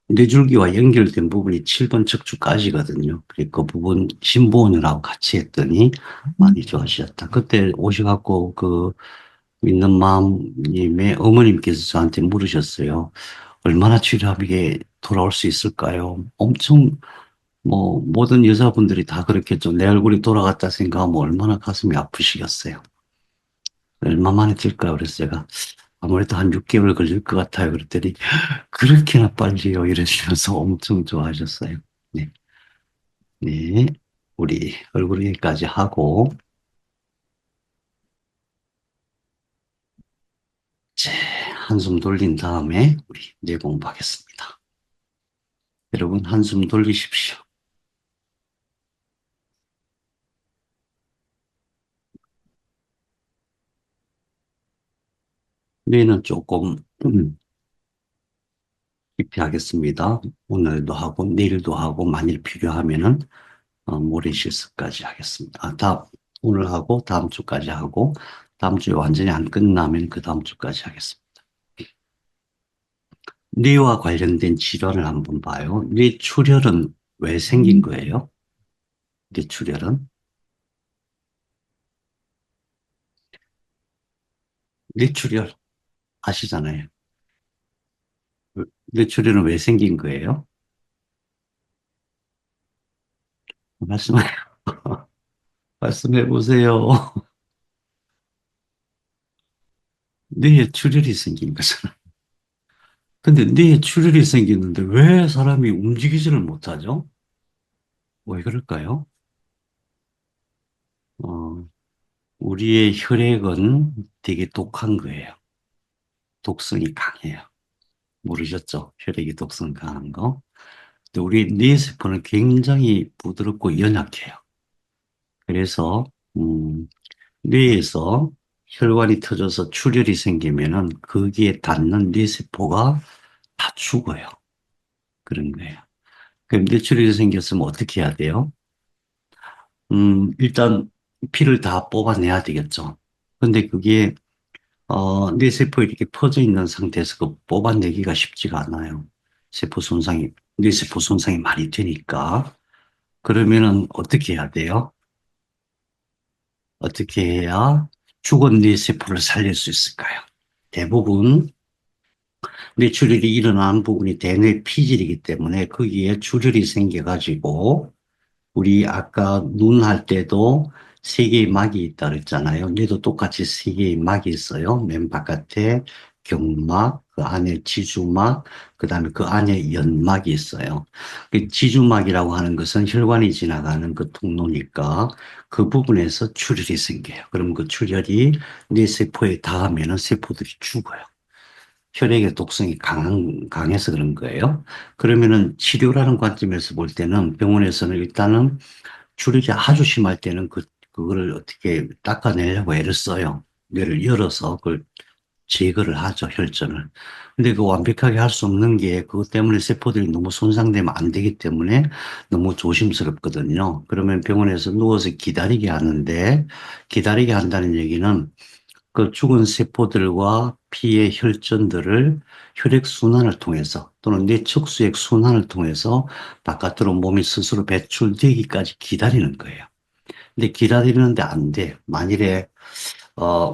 뇌줄기와 연결된 부분이 7번 척추까지거든요. 그 부분 심보원이라고 같이 했더니 많이 좋아지셨다. 그때 오셔갖고 그 믿는 마음님의 어머님께서 저한테 물으셨어요. 얼마나 치료하면 이게 돌아올 수 있을까요? 엄청 뭐 모든 여자분들이 다 그렇겠죠. 내 얼굴이 돌아갔다 생각하면 얼마나 가슴이 아프시겠어요. 얼마 만에 될까요? 그래서 제가 아무래도 한 6개월 걸릴 것 같아요. 그랬더니 그렇게나 빨리요 이러시면서 엄청 좋아하셨어요. 네, 네, 우리 얼굴 여기까지 하고 이제 한숨 돌린 다음에 우리 뇌 공부하겠습니다. 여러분 한숨 돌리십시오. 뇌는 조금 깊이 하겠습니다. 오늘도 하고 내일도 하고 만일 필요하면은 모레 실습까지 하겠습니다. 오늘 하고 다음 주까지 하고 다음 주에 완전히 안 끝나면 그 다음 주까지 하겠습니다. 뇌와 관련된 질환을 한번 봐요. 뇌출혈은 왜 생긴 거예요? 뇌출혈은? 뇌출혈 아시잖아요. 뇌출혈은 왜 생긴 거예요? 말씀해, 말씀해 보세요. 뇌에 출혈이 생긴 거잖아요. 근데 뇌에 출혈이 생기는데 왜 사람이 움직이지를 못하죠? 왜 그럴까요? 어, 우리의 혈액은 되게 독한 거예요. 독성이 강해요. 모르셨죠? 혈액이 독성 강한 거. 근데 우리 뇌세포는 굉장히 부드럽고 연약해요. 그래서 뇌에서 혈관이 터져서 출혈이 생기면은 거기에 닿는 뇌세포가 다 죽어요. 그런 거예요. 그럼 뇌출혈이 생겼으면 어떻게 해야 돼요? 일단 피를 다 뽑아내야 되겠죠. 근데 그게 뇌세포에 이렇게 퍼져 있는 상태에서 그 뽑아내기가 쉽지가 않아요. 뇌세포 손상이 많이 되니까. 그러면은 어떻게 해야 돼요? 어떻게 해야 죽은 뇌세포를 살릴 수 있을까요? 대부분 뇌출혈이 일어나는 부분이 대뇌 피질이기 때문에 거기에 출혈이 생겨가지고 우리 아까 눈 할 때도 세 개의 막이 있다 그랬잖아요. 뇌도 똑같이 세 개의 막이 있어요. 맨 바깥에 경막, 그 안에 지주막, 그 다음에 그 안에 연막이 있어요. 그 지주막이라고 하는 것은 혈관이 지나가는 그 통로니까 그 부분에서 출혈이 생겨요. 그럼 그 출혈이 뇌 세포에 닿으면 세포들이 죽어요. 혈액의 독성이 강해서 그런 거예요. 그러면은 치료라는 관점에서 볼 때는 병원에서는 일단은 출혈이 아주 심할 때는 그거를 어떻게 닦아내려고 애를 써요. 뇌를 열어서 그걸 제거를 하죠, 혈전을. 근데 그 완벽하게 할 수 없는 게 그것 때문에 세포들이 너무 손상되면 안 되기 때문에 너무 조심스럽거든요. 그러면 병원에서 누워서 기다리게 하는데 기다리게 한다는 얘기는 그 죽은 세포들과 피의 혈전들을 혈액순환을 통해서 또는 뇌척수액 순환을 통해서 바깥으로 몸이 스스로 배출되기까지 기다리는 거예요. 근데 기다리는데 안 돼. 만일에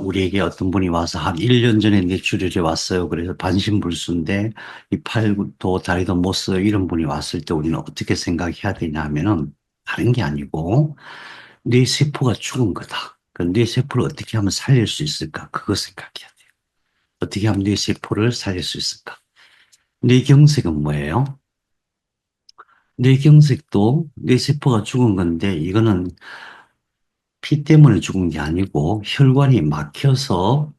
우리에게 어떤 분이 와서 한 1년 전에 뇌출혈이 왔어요. 그래서 반신불수인데 이 팔도 다리도 못 써요. 이런 분이 왔을 때 우리는 어떻게 생각해야 되냐 하면은 다른 게 아니고 뇌세포가 죽은 거다. 그 뇌세포를 어떻게 하면 살릴 수 있을까? 그거 생각해야 돼요. 어떻게 하면 뇌세포를 살릴 수 있을까? 뇌경색은 뭐예요? 뇌경색도 뇌세포가 죽은 건데 이거는 피 때문에 죽은 게 아니고 혈관이 막혀서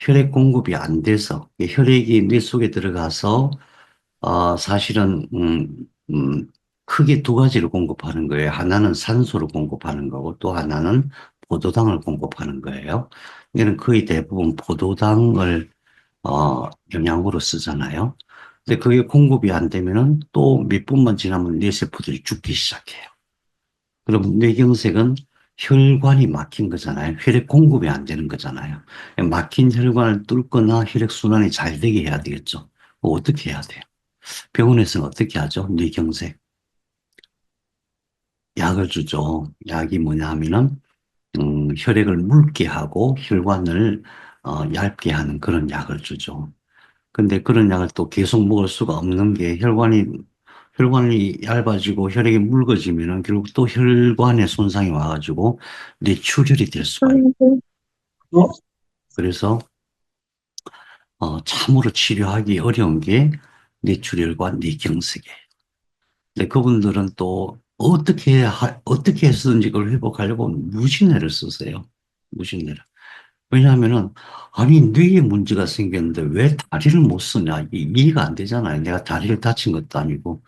혈액 공급이 안 돼서 혈액이 뇌 속에 들어가서 사실은 크게 두 가지를 공급하는 거예요. 하나는 산소를 공급하는 거고 또 하나는 포도당을 공급하는 거예요. 얘는 거의 대부분 포도당을 영양으로 쓰잖아요. 근데 그게 공급이 안 되면은 또 몇 분만 지나면 뇌세포들이 죽기 시작해요. 그럼 뇌경색은 혈관이 막힌 거잖아요. 혈액 공급이 안 되는 거잖아요. 막힌 혈관을 뚫거나 혈액순환이 잘 되게 해야 되겠죠. 어떻게 해야 돼요? 병원에서는 어떻게 하죠? 뇌경색. 약을 주죠. 약이 뭐냐 하면은, 혈액을 묽게 하고 혈관을 얇게 하는 그런 약을 주죠. 근데 그런 약을 또 계속 먹을 수가 없는 게 혈관이 얇아지고 혈액이 묽어지면은 결국 또 혈관에 손상이 와가지고 뇌출혈이 될 수가 있고 그래서 참으로 치료하기 어려운 게 뇌출혈과 뇌경색이에요. 근데 그분들은 또 어떻게 해서든지 그걸 회복하려고 무신뢰를 쓰세요. 무신뢰를. 왜냐하면은, 아니, 뇌에 문제가 생겼는데 왜 다리를 못 쓰냐? 이해가 안 되잖아요. 내가 다리를 다친 것도 아니고.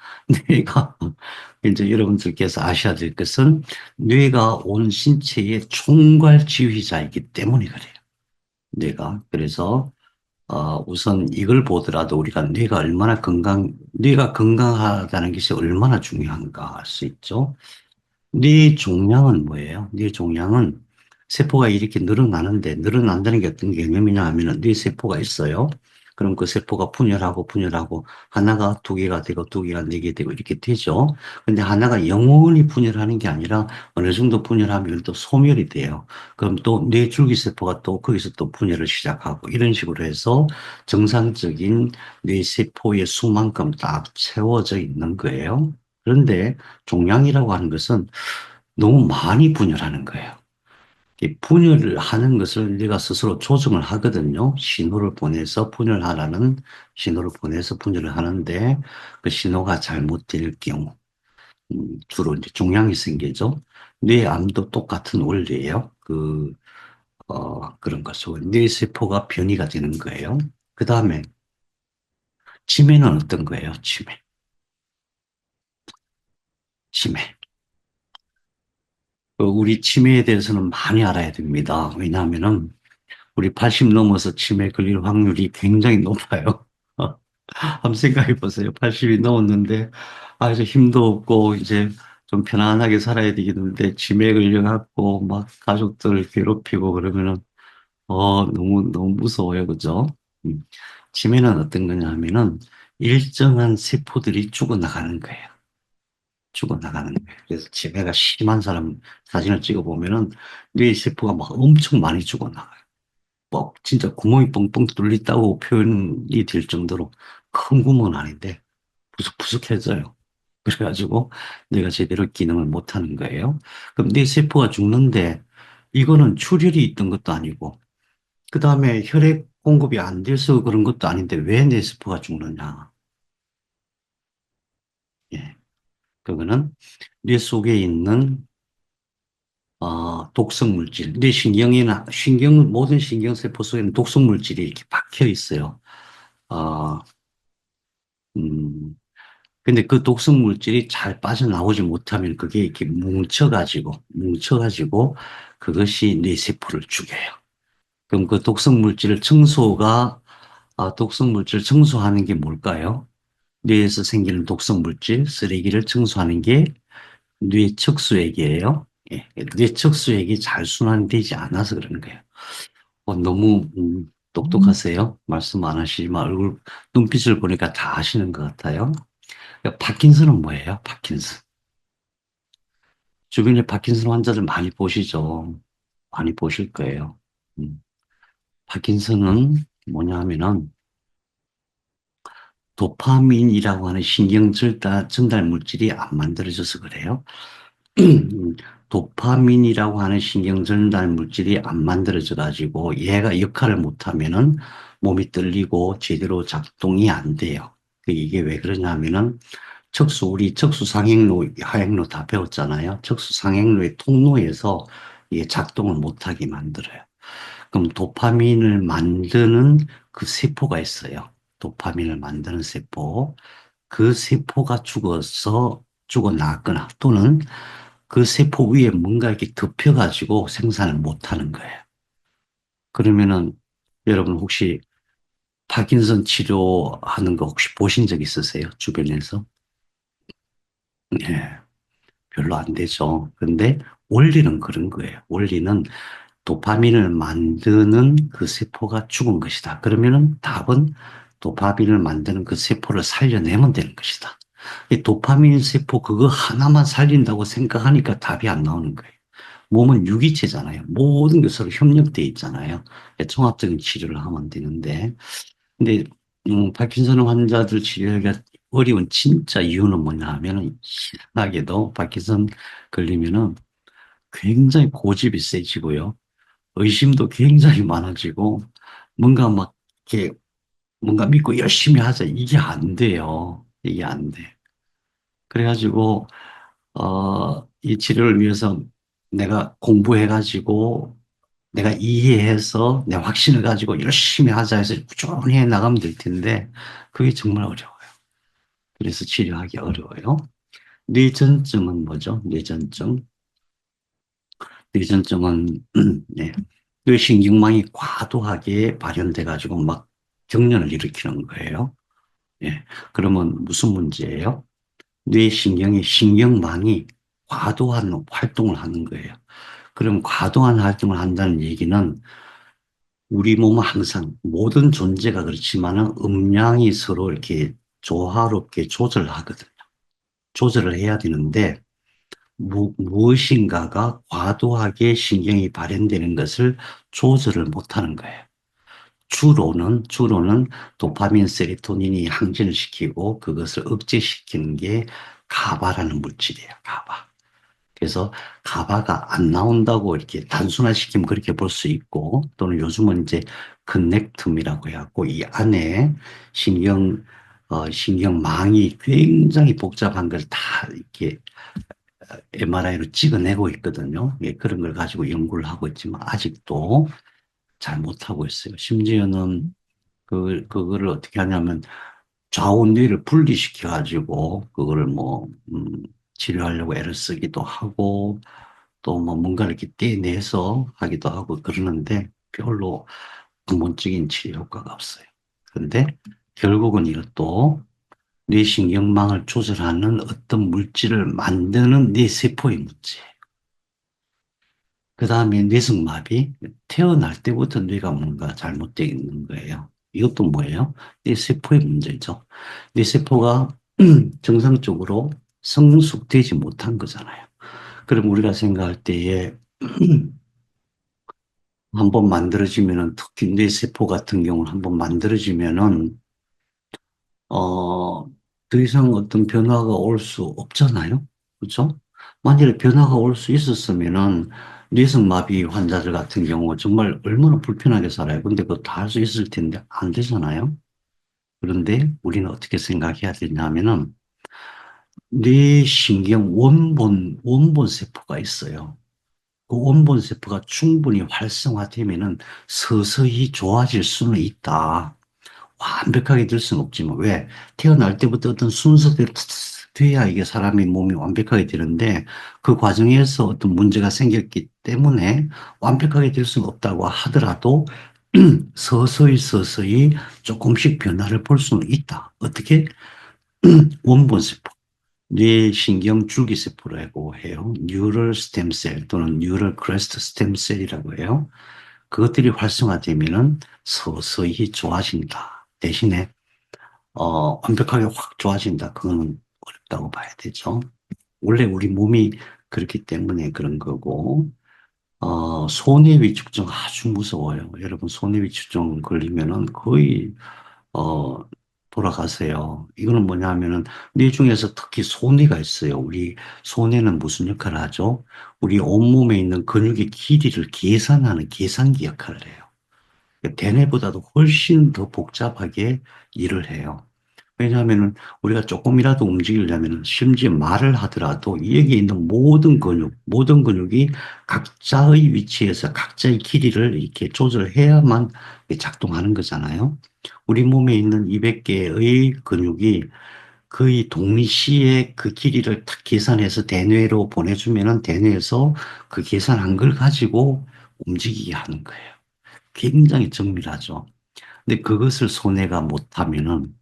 뇌가, 이제 여러분들께서 아셔야 될 것은 뇌가 온 신체의 총괄 지휘자이기 때문에 그래요. 뇌가. 그래서, 우선 이걸 보더라도 우리가 뇌가 건강하다는 것이 얼마나 중요한가 알 수 있죠. 뇌 종양은 뭐예요? 뇌 종양은 세포가 이렇게 늘어나는데 늘어난다는 게 어떤 개념이냐 하면은 뇌 세포가 있어요. 그럼 그 세포가 분열하고 하나가 두 개가 되고 두 개가 네 개 되고 이렇게 되죠. 근데 하나가 영원히 분열하는 게 아니라 어느 정도 분열하면 또 소멸이 돼요. 그럼 또 뇌줄기 세포가 또 거기서 또 분열을 시작하고 이런 식으로 해서 정상적인 뇌 세포의 수만큼 딱 채워져 있는 거예요. 그런데 종양이라고 하는 것은 너무 많이 분열하는 거예요. 이 분열을 하는 것을 내가 스스로 조정을 하거든요. 신호를 보내서 분열을 하는데 그 신호가 잘못될 경우 주로 이제 종양이 생기죠. 뇌암도 똑같은 원리예요. 그런 거죠. 뇌세포가 변이가 되는 거예요. 그 다음에 치매는 어떤 거예요? 치매. 치매. 우리 치매에 대해서는 많이 알아야 됩니다. 왜냐하면은 우리 80 넘어서 치매 걸릴 확률이 굉장히 높아요. 한번 생각해 보세요. 80이 넘었는데, 이제 힘도 없고, 이제 좀 편안하게 살아야 되겠는데, 치매 걸려갖고, 막 가족들 괴롭히고 그러면은, 너무 무서워요. 그죠? 음. 치매는 어떤 거냐 하면은, 일정한 세포들이 죽어나가는 거예요. 죽어나가는 거예요. 그래서 치매가 심한 사람 사진을 찍어보면은, 뇌 세포가 막 엄청 많이 죽어나가요. 진짜 구멍이 뻥뻥 뚫린다고 표현이 될 정도로 큰 구멍은 아닌데 부석부석해져요. 그래가지고 내가 제대로 기능을 못하는 거예요. 그럼 내 세포가 죽는데 이거는 출혈이 있던 것도 아니고 그 다음에 혈액 공급이 안 돼서 그런 것도 아닌데 왜 내 세포가 죽느냐. 예. 그거는 뇌 속에 있는 독성 물질, 뇌 모든 신경세포 속에는 독성 물질이 이렇게 박혀 있어요. 어, 음, 근데 그 독성 물질이 잘 빠져나오지 못하면 그게 이렇게 뭉쳐가지고 그것이 뇌 세포를 죽여요. 그럼 그 독성 물질 청소하는 게 뭘까요? 뇌에서 생기는 독성 물질, 쓰레기를 청소하는 게 뇌척수액이에요. 예, 뇌척수액이 잘 순환되지 않아서 그러는 거예요. 너무 똑똑하세요. 말씀 안 하시지만 눈빛을 보니까 다 아시는 것 같아요. 파킨슨은 뭐예요? 파킨슨. 주변에 파킨슨 환자들 많이 보시죠? 많이 보실 거예요. 음. 파킨슨은 뭐냐 하면은 도파민이라고 하는 전달 물질이 안 만들어져서 그래요. 도파민이라고 하는 신경 전달 물질이 안 만들어져 가지고 얘가 역할을 못하면은 몸이 떨리고 제대로 작동이 안 돼요. 이게 왜 그러냐면은 우리 척수 상행로, 하행로 다 배웠잖아요. 척수 상행로의 통로에서 이게 작동을 못하게 만들어요. 그럼 도파민을 만드는 그 세포가 있어요. 도파민을 만드는 세포. 그 세포가 죽어나거나 또는 그 세포 위에 뭔가 이렇게 덮여가지고 생산을 못하는 거예요. 그러면은 여러분 혹시 파킨슨 치료하는 거 혹시 보신 적 있으세요? 주변에서? 예, 별로 안 되죠. 근데 원리는 그런 거예요. 원리는 도파민을 만드는 그 세포가 죽은 것이다. 그러면은 답은 도파민을 만드는 그 세포를 살려내면 되는 것이다. 이 도파민 세포 그거 하나만 살린다고 생각하니까 답이 안 나오는 거예요. 몸은 유기체잖아요. 모든 게 서로 협력되어 있잖아요. 종합적인 치료를 하면 되는데. 근데, 파킨슨 환자들 치료하기가 어려운 진짜 이유는 뭐냐 하면은, 희한하게도 파킨슨 걸리면은 굉장히 고집이 세지고요. 의심도 굉장히 많아지고, 뭔가 막, 이렇게, 뭔가 믿고 열심히 하자. 이게 안 돼요. 이게 안 돼. 그래가지고, 이 치료를 위해서 내가 공부해가지고, 내가 이해해서 내 확신을 가지고 열심히 하자 해서 꾸준히 해 나가면 될 텐데, 그게 정말 어려워요. 그래서 치료하기 어려워요. 뇌전증은 뭐죠? 뇌전증. 뇌전증은, 네. 뇌신경망이 과도하게 발현돼가지고 막 경련을 일으키는 거예요. 예. 그러면 무슨 문제예요? 뇌신경의 신경망이 과도한 활동을 하는 거예요. 그럼 과도한 활동을 한다는 얘기는 우리 몸은 항상 모든 존재가 그렇지만은 음량이 서로 이렇게 조화롭게 조절하거든요. 조절을 해야 되는데 무엇인가가 과도하게 신경이 발현되는 것을 조절을 못하는 거예요. 주로는 도파민, 세로토닌이 항진을 시키고 그것을 억제시키는 게 가바라는 물질이에요. 가바. 그래서 가바가 안 나온다고 이렇게 단순화시키면 그렇게 볼 수 있고 또는 요즘은 이제 커넥텀이라고 해갖고 이 안에 신경망이 굉장히 복잡한 걸 다 이렇게 MRI로 찍어내고 있거든요. 예, 그런 걸 가지고 연구를 하고 있지만 아직도 잘 못하고 있어요. 심지어는 그거를 어떻게 하냐면 좌우 뇌를 분리시켜가지고 그거를 치료하려고 애를 쓰기도 하고 또 뭐 뭔가 이렇게 떼내서 하기도 하고 그러는데 별로 근본적인 치료 효과가 없어요. 그런데 결국은 이것도 뇌신경망을 조절하는 어떤 물질을 만드는 뇌세포의 문제예요. 그 다음에 뇌성마비, 태어날 때부터 뇌가 뭔가 잘못되어 있는 거예요. 이것도 뭐예요? 뇌세포의 문제죠. 뇌세포가 정상적으로 성숙되지 못한 거잖아요. 그럼 우리가 생각할 때에 한번 만들어지면은 특히 뇌세포 같은 경우는 한번 만들어지면은 어, 더 이상 어떤 변화가 올 수 없잖아요. 그렇죠? 만약에 변화가 올 수 있었으면은 뇌성마비 환자들 같은 경우 정말 얼마나 불편하게 살아요. 근데 그거 다 할 수 있을 텐데 안 되잖아요. 그런데 우리는 어떻게 생각해야 되냐면은 뇌신경 원본 세포가 있어요. 그 원본 세포가 충분히 활성화되면은 서서히 좋아질 수는 있다. 완벽하게 될 수는 없지만 왜 태어날 때부터 어떤 순서대로 돼야 이게 사람의 몸이 완벽하게 되는데 그 과정에서 어떤 문제가 생겼기 때문에 완벽하게 될 수는 없다고 하더라도 서서히 조금씩 변화를 볼 수는 있다. 어떻게? 원본세포, 뇌신경 줄기세포라고 해요. 뉴럴 스템셀 또는 뉴럴 크레스트 스템셀이라고 해요. 그것들이 활성화되면은 서서히 좋아진다. 대신에 완벽하게 확 좋아진다. 그거는 어렵다고 봐야 되죠. 원래 우리 몸이 그렇기 때문에 그런 거고, 소뇌위축증 아주 무서워요. 여러분, 소뇌위축증 걸리면은 거의, 어, 돌아가세요. 이거는 뭐냐면은, 뇌 중에서 특히 소뇌가 있어요. 우리 소뇌는 무슨 역할을 하죠? 우리 온몸에 있는 근육의 길이를 계산하는 계산기 역할을 해요. 대뇌보다도 훨씬 더 복잡하게 일을 해요. 왜냐하면은 우리가 조금이라도 움직이려면 심지어 말을 하더라도 여기 있는 모든 근육이 각자의 위치에서 각자의 길이를 이렇게 조절해야만 작동하는 거잖아요. 우리 몸에 있는 200개의 근육이 거의 동시에 그 길이를 딱 계산해서 대뇌로 보내주면은 대뇌에서 그 계산한 걸 가지고 움직이게 하는 거예요. 굉장히 정밀하죠. 근데 그것을 손해가 못하면은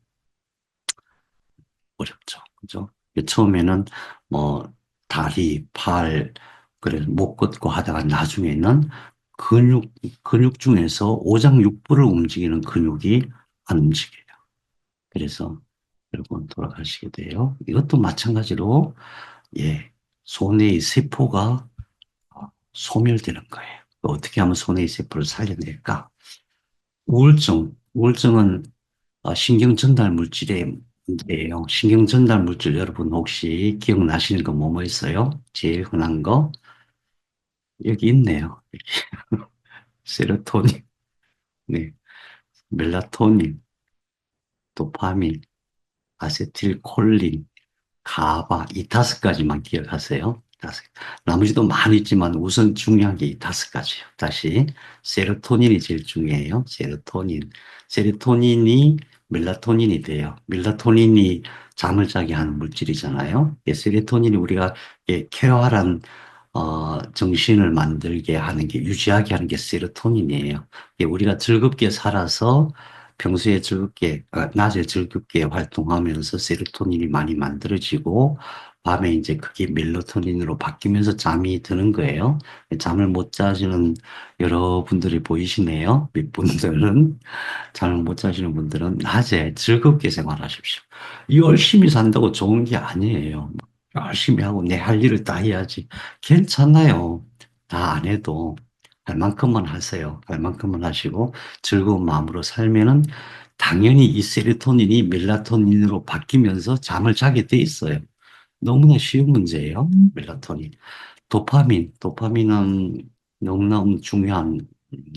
어렵죠. 그죠? 처음에는 뭐 다리, 팔, 그래 목 걷고 하다가 나중에는 근육, 근육 중에서 오장육부를 움직이는 근육이 안 움직여요. 그래서 결국은 돌아가시게 돼요. 이것도 마찬가지로 예, 손의 세포가 소멸되는 거예요. 어떻게 하면 손의 세포를 살려낼까? 우울증은 신경 전달 물질의 문제예요. 신경 전달 물질 여러분 혹시 기억나시는 거 뭐 있어요? 제일 흔한 거 여기 있네요. 세로토닌, 네, 멜라토닌, 도파민, 아세틸콜린, 가바 이 다섯 가지만 기억하세요. 다섯. 나머지도 많이 있지만 우선 중요한 게 이 다섯 가지예요. 다시 세로토닌이 제일 중요해요. 세로토닌이 멜라토닌이 돼요. 멜라토닌이 잠을 자게 하는 물질이잖아요. 세로토닌이 우리가 쾌활한 정신을 만들게 하는 게, 유지하게 하는 게 세로토닌이에요. 우리가 즐겁게 살아서 평소에 낮에 즐겁게 활동하면서 세로토닌이 많이 만들어지고, 밤에 이제 그게 멜라토닌으로 바뀌면서 잠이 드는 거예요. 잠을 못 자시는 여러분들이 보이시네요. 몇 분들은. 잠을 못 자시는 분들은 낮에 즐겁게 생활하십시오. 열심히 산다고 좋은 게 아니에요. 열심히 하고 내 할 일을 다 해야지. 괜찮아요. 다 안 해도 할 만큼만 하세요. 할 만큼만 하시고 즐거운 마음으로 살면은 당연히 이 세로토닌이 멜라토닌으로 바뀌면서 잠을 자게 돼 있어요. 너무나 쉬운 문제예요. 멜라토닌. 도파민은 너무나 중요한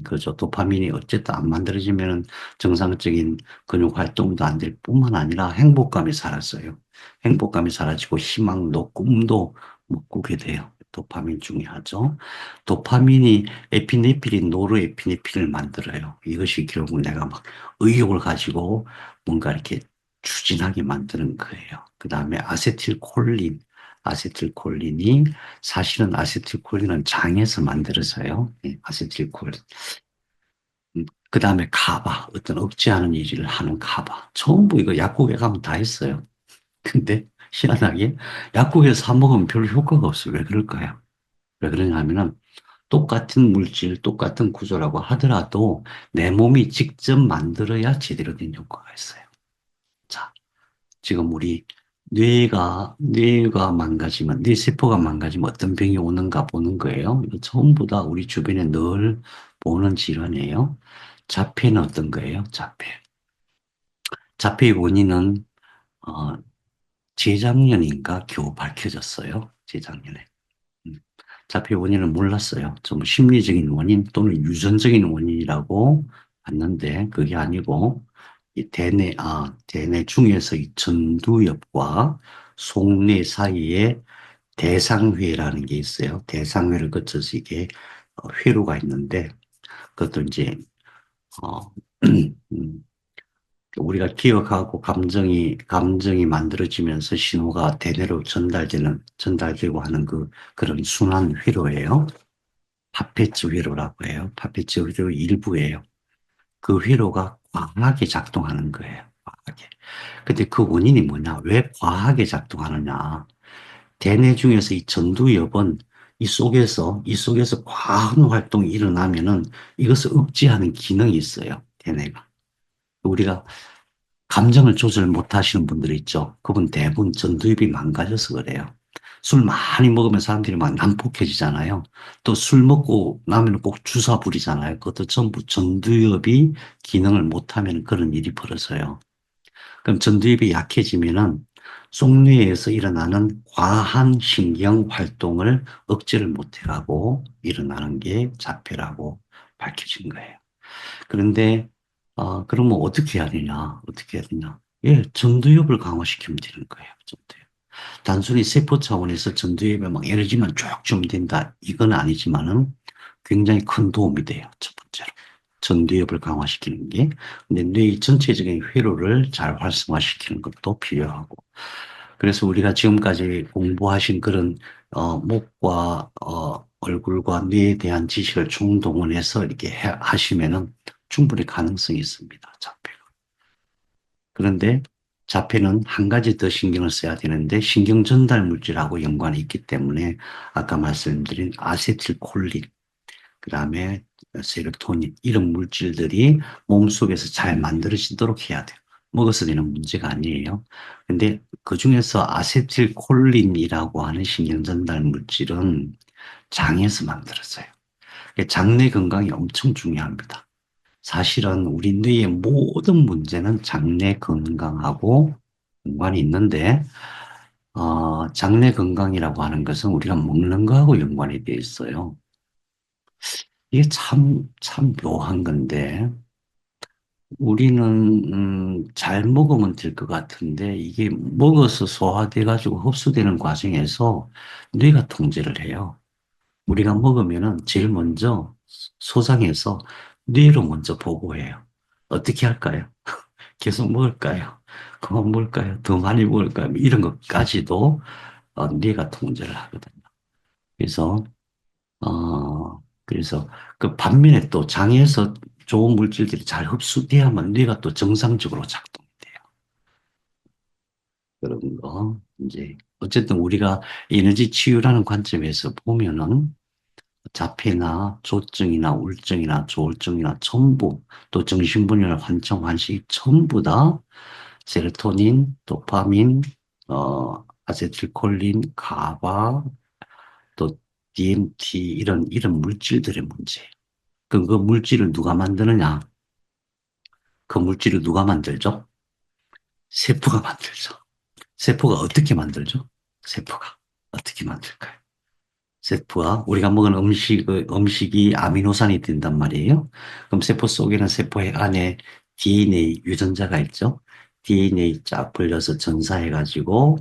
거죠. 도파민이 어쨌든 안 만들어지면 정상적인 근육 활동도 안 될 뿐만 아니라 행복감이 사라져요. 행복감이 사라지고 희망도 꿈도 못 꾸게 돼요. 도파민 중요하죠. 도파민이 에피네프린, 노르에피네프린을 만들어요. 이것이 결국 내가 막 의욕을 가지고 뭔가 이렇게 추진하게 만드는 거예요. 그 다음에 아세틸콜린이 사실은 아세틸콜린은 장에서 만들어져요. 아세틸콜린. 그 다음에 가바, 어떤 억제하는 일을 하는 가바. 전부 이거 약국에 가면 다 있어요. 근데 희한하게 약국에서 사 먹으면 별로 효과가 없어요. 왜 그럴까요? 왜 그러냐 하면은 똑같은 물질, 똑같은 구조라고 하더라도 내 몸이 직접 만들어야 제대로 된 효과가 있어요. 자, 지금 우리 뇌가 망가지면, 뇌 세포가 망가지면 어떤 병이 오는가 보는 거예요. 이거 전부 다 우리 주변에 늘 보는 질환이에요. 자폐는 어떤 거예요? 자폐. 자폐의 원인은, 어, 재작년인가 겨우 밝혀졌어요. 재작년에. 음. 자폐 원인을 몰랐어요. 좀 심리적인 원인 또는 유전적인 원인이라고 봤는데, 그게 아니고, 이 대뇌 중에서 이 전두엽과 속뇌 사이에 대상회라는 게 있어요. 대상회를 거쳐서 이게 회로가 있는데, 그것도 이제, 어, 음, 우리가 기억하고 감정이 만들어지면서 신호가 대뇌로 전달되고 하는 그런 순환 회로예요. 파페츠 회로라고 해요. 파페츠 회로 일부예요. 그 회로가 과하게 작동하는 거예요. 과하게. 근데 그 원인이 뭐냐? 왜 과하게 작동하느냐? 대뇌 중에서 이 전두엽은 이 속에서 과한 활동이 일어나면은 이것을 억제하는 기능이 있어요. 대뇌가. 우리가 감정을 조절 못 하시는 분들이 있죠. 그분 대부분 전두엽이 망가져서 그래요. 술 많이 먹으면 사람들이 막 난폭해지잖아요. 또 술 먹고 나면 꼭 주사 부리잖아요. 그것도 전부 전두엽이 기능을 못하면 그런 일이 벌어져요. 그럼 전두엽이 약해지면은 속뇌에서 일어나는 과한 신경 활동을 억제를 못해가고 일어나는 게 자폐라고 밝혀진 거예요. 그런데 그러면 어떻게 해야 되냐? 어떻게 해야 되냐? 예, 전두엽을 강화시키면 되는 거예요. 전두엽. 단순히 세포 차원에서 전두엽에 막 에너지만 쭉 주면 된다. 이건 아니지만은 굉장히 큰 도움이 돼요. 첫 번째로. 전두엽을 강화시키는 게. 근데 뇌의 전체적인 회로를 잘 활성화시키는 것도 필요하고. 그래서 우리가 지금까지 공부하신 그런, 목과, 얼굴과 뇌에 대한 지식을 총동원해서 이렇게 하시면은 충분히 가능성이 있습니다. 자폐가. 그런데 자폐는 한 가지 더 신경을 써야 되는데 신경 전달 물질하고 연관이 있기 때문에 아까 말씀드린 아세틸콜린, 그다음에 세로토닌 이런 물질들이 몸속에서 잘 만들어지도록 해야 돼요. 먹어서 되는 문제가 아니에요. 근데 그중에서 아세틸콜린이라고 하는 신경 전달 물질은 장에서 만들어져요. 장내 건강이 엄청 중요합니다. 사실은 우리 뇌의 모든 문제는 장내 건강하고 연관이 있는데, 장내 건강이라고 하는 것은 우리가 먹는 거하고 연관이 되어 있어요. 이게 참 묘한 건데, 우리는, 잘 먹으면 될 것 같은데, 이게 먹어서 소화돼가지고 흡수되는 과정에서 뇌가 통제를 해요. 우리가 먹으면은 제일 먼저 소장해서 뇌로 먼저 보고해요. 어떻게 할까요? 계속 먹을까요? 그만 먹을까요? 더 많이 먹을까요? 이런 것까지도 뇌가 통제를 하거든요. 그래서 그래서 그 반면에 또 장에서 좋은 물질들이 잘 흡수돼야만 뇌가 또 정상적으로 작동이 돼요. 그런 거 이제 어쨌든 우리가 에너지 치유라는 관점에서 보면은 자폐나 조증이나 우울증이나 조울증이나 전부 또 정신분열, 환청, 환식 전부 다 세로토닌, 도파민, 아세틸콜린, 가바, 또 DMT 이런 물질들의 문제예요. 그 물질을 누가 만드느냐? 그 물질을 누가 만들죠? 세포가 만들죠. 세포가 어떻게 만들죠? 세포가 어떻게 만들까요? 세포가 우리가 먹은 음식이 아미노산이 된단 말이에요. 그럼 세포 속에는 세포 안에 DNA 유전자가 있죠. DNA 쫙 불려서 전사해가지고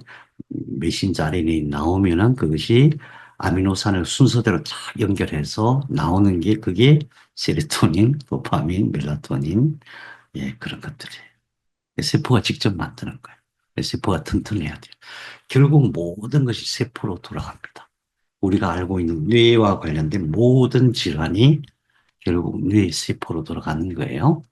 메신저 RNA 나오면은 그것이 아미노산을 순서대로 쫙 연결해서 나오는 게 그게 세로토닌, 도파민, 멜라토닌, 예, 그런 것들이에요. 세포가 직접 만드는 거예요. 세포가 튼튼해야 돼요. 결국 모든 것이 세포로 돌아갑니다. 우리가 알고 있는 뇌와 관련된 모든 질환이 결국 뇌 세포로 돌아가는 거예요.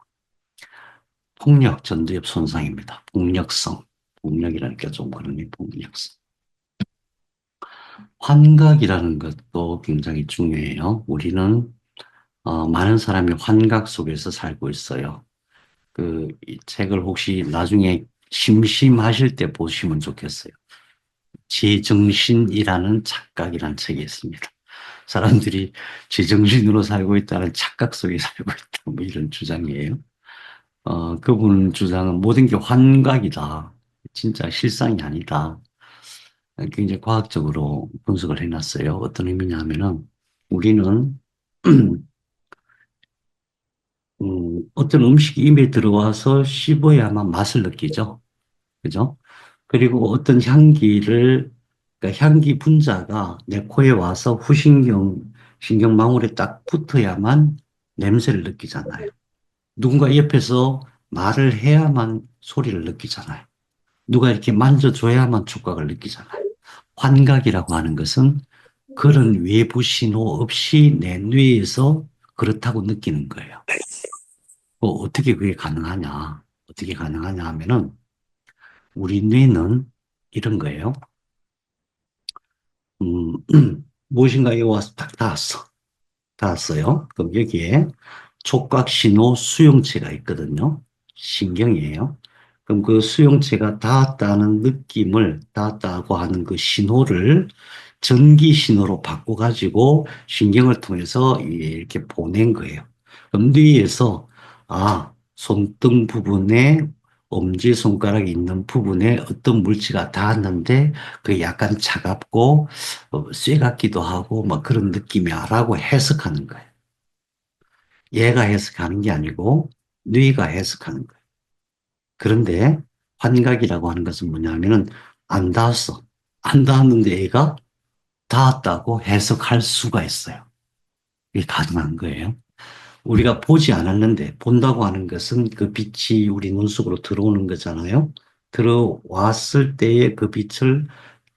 폭력, 전두엽 손상입니다. 폭력성. 폭력이라니까 좀 그러니 폭력성. 환각이라는 것도 굉장히 중요해요. 우리는 많은 사람이 환각 속에서 살고 있어요. 이 책을 혹시 나중에 심심하실 때 보시면 좋겠어요. 제정신이라는 착각이라는 책이 있습니다. 사람들이 제정신으로 살고 있다는 착각 속에 살고 있다. 뭐 이런 주장이에요. 그분 주장은 모든 게 환각이다. 진짜 실상이 아니다. 굉장히 과학적으로 분석을 해놨어요. 어떤 의미냐면은 우리는 어떤 음식이 입에 들어와서 씹어야만 맛을 느끼죠. 그죠? 그리고 어떤 그러니까 향기 분자가 내 코에 와서 신경망울에 딱 붙어야만 냄새를 느끼잖아요. 누군가 옆에서 말을 해야만 소리를 느끼잖아요. 누가 이렇게 만져줘야만 촉각을 느끼잖아요. 환각이라고 하는 것은 그런 외부 신호 없이 내 뇌에서 그렇다고 느끼는 거예요. 어떻게 그게 가능하냐? 어떻게 가능하냐 하면은 우리 뇌는 이런 거예요. 음, 무엇인가에 와서 딱 닿았어. 닿았어요. 그럼 여기에 촉각 신호 수용체가 있거든요. 신경이에요. 그럼 그 수용체가 닿았다는 느낌을, 닿았다고 하는 그 신호를 전기 신호로 바꿔가지고 신경을 통해서 이렇게 보낸 거예요. 그럼 뇌에서, 손등 부분에 엄지손가락이 있는 부분에 어떤 물질가 닿았는데 그게 약간 차갑고 쇠 같기도 하고 막 그런 느낌이야라고 해석하는 거예요. 얘가 해석하는 게 아니고 뇌가 해석하는 거예요. 그런데 환각이라고 하는 것은 뭐냐면은 안 닿았어. 안 닿았는데 얘가 닿았다고 해석할 수가 있어요. 이게 가능한 거예요. 우리가 보지 않았는데 본다고 하는 것은 그 빛이 우리 눈 속으로 들어오는 거잖아요. 들어왔을 때의 그 빛을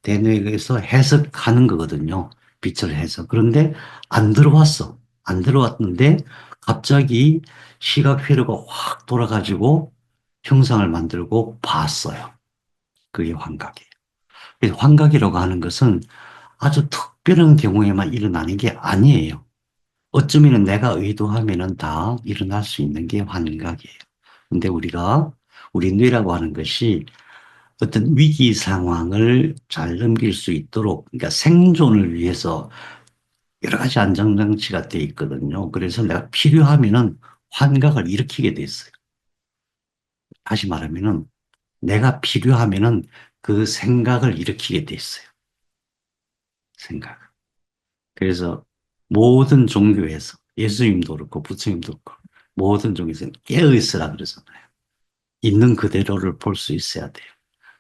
대뇌에서 해석하는 거거든요. 빛을 해석. 그런데 안 들어왔어. 안 들어왔는데 갑자기 시각 회로가 확 돌아가지고 형상을 만들고 봤어요. 그게 환각이에요. 그래서 환각이라고 하는 것은 아주 특별한 경우에만 일어나는 게 아니에요. 어쩌면 내가 의도하면은 다 일어날 수 있는 게 환각이에요. 근데 우리 뇌라고 하는 것이 어떤 위기 상황을 잘 넘길 수 있도록, 그러니까 생존을 위해서 여러 가지 안전장치가 돼 있거든요. 그래서 내가 필요하면은 환각을 일으키게 돼 있어요. 다시 말하면은 내가 필요하면은 그 생각을 일으키게 돼 있어요. 생각. 그래서 모든 종교에서 예수님도 그렇고 부처님도 그렇고 모든 종교에서 깨어있으라 그러잖아요. 있는 그대로를 볼 수 있어야 돼요.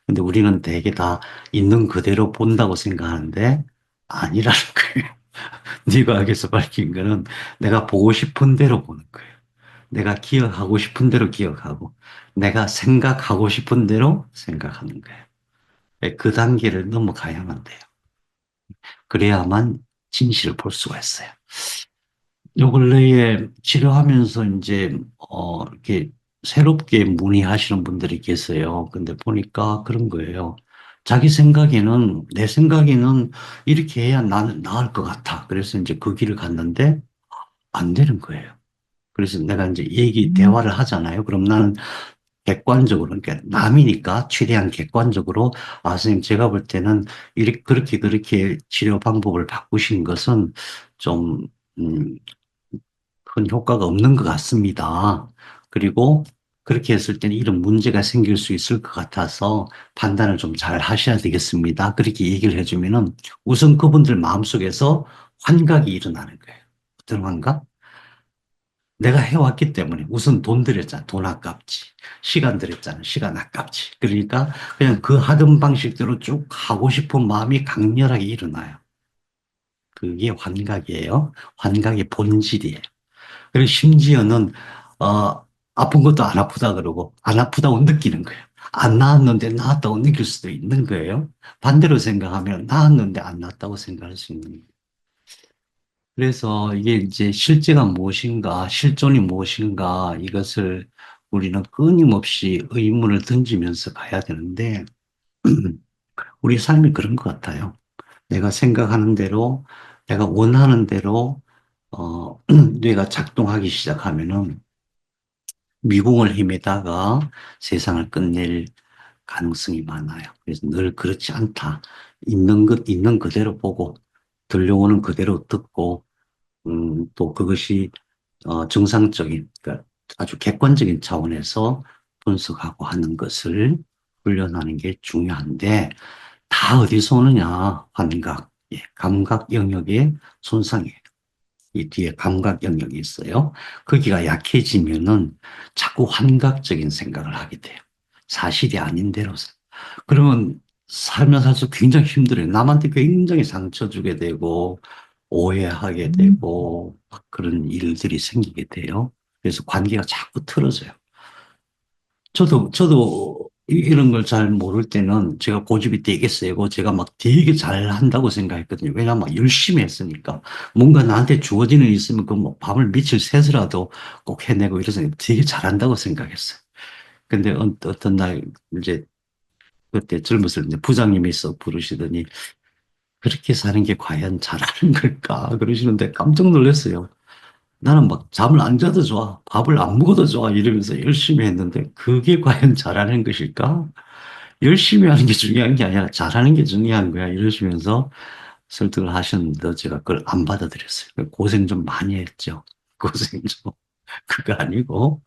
근데 우리는 되게 다 있는 그대로 본다고 생각하는데 아니라는 거예요. 네과학에서 밝힌 거는 내가 보고 싶은 대로 보는 거예요. 내가 기억하고 싶은 대로 기억하고 내가 생각하고 싶은 대로 생각하는 거예요. 그 단계를 넘어가야만 돼요. 그래야만 진실을 볼 수가 있어요. 요 근래에 치료하면서 이제, 이렇게 새롭게 문의하시는 분들이 계세요. 근데 보니까 그런 거예요. 자기 생각에는, 내 생각에는 이렇게 해야 나는 나을 것 같아. 그래서 이제 그 길을 갔는데 안 되는 거예요. 그래서 내가 이제 대화를 하잖아요. 그럼 나는 객관적으로, 그러니까 남이니까 최대한 객관적으로, 아, 선생님, 제가 볼 때는 이렇게, 그렇게 치료 방법을 바꾸신 것은 좀, 음, 큰 효과가 없는 것 같습니다. 그리고 그렇게 했을 때는 이런 문제가 생길 수 있을 것 같아서 판단을 좀 잘 하셔야 되겠습니다. 그렇게 얘기를 해주면은 우선 그분들 마음속에서 환각이 일어나는 거예요. 어떤 환각? 내가 해왔기 때문에 우선 돈 들였잖아. 돈 아깝지. 시간 들였잖아. 시간 아깝지. 그러니까 그냥 그 하던 방식대로 쭉 하고 싶은 마음이 강렬하게 일어나요. 그게 환각이에요. 환각의 본질이에요. 그리고 심지어는 아픈 것도 안 아프다 그러고 안 아프다고 느끼는 거예요. 안 나았는데 나았다고 느낄 수도 있는 거예요. 반대로 생각하면 나았는데 안 나았다고 생각할 수 있는 거예요. 그래서 이게 이제 실제가 무엇인가, 실존이 무엇인가 이것을 우리는 끊임없이 의문을 던지면서 가야 되는데 우리 삶이 그런 것 같아요. 내가 생각하는 대로, 내가 원하는 대로 뇌가 작동하기 시작하면은 미궁을 헤매다가 세상을 끝낼 가능성이 많아요. 그래서 늘 그렇지 않다. 있는 것, 있는 그대로 보고, 들려오는 그대로 듣고, 또 그것이, 정상적인, 그러니까 아주 객관적인 차원에서 분석하고 하는 것을 훈련하는 게 중요한데, 다 어디서 오느냐? 환각, 예, 감각 영역의 손상이에요. 이 뒤에 감각 영역이 있어요. 거기가 약해지면은 자꾸 환각적인 생각을 하게 돼요. 사실이 아닌 대로. 그러면 살면 살수록 굉장히 힘들어요. 남한테 굉장히 상처 주게 되고, 오해하게 되고, 막 그런 일들이 생기게 돼요. 그래서 관계가 자꾸 틀어져요. 저도 이런 걸 잘 모를 때는 제가 고집이 되게 세고 제가 막 되게 잘한다고 생각했거든요. 왜냐면 막 열심히 했으니까. 뭔가 나한테 주어지는 일 있으면 그 뭐 밤을 며칠 새서라도 꼭 해내고 이래서 되게 잘한다고 생각했어요. 근데 어떤 날 이제 그때 젊었을 때 부장님이 있어 부르시더니 그렇게 사는 게 과연 잘하는 걸까? 그러시는데 깜짝 놀랐어요. 나는 막 잠을 안 자도 좋아. 밥을 안 먹어도 좋아. 이러면서 열심히 했는데 그게 과연 잘하는 것일까? 열심히 하는 게 중요한 게 아니라 잘하는 게 중요한 거야. 이러시면서 설득을 하셨는데 제가 그걸 안 받아들였어요. 고생 좀 많이 했죠. 고생 좀. 그거 아니고,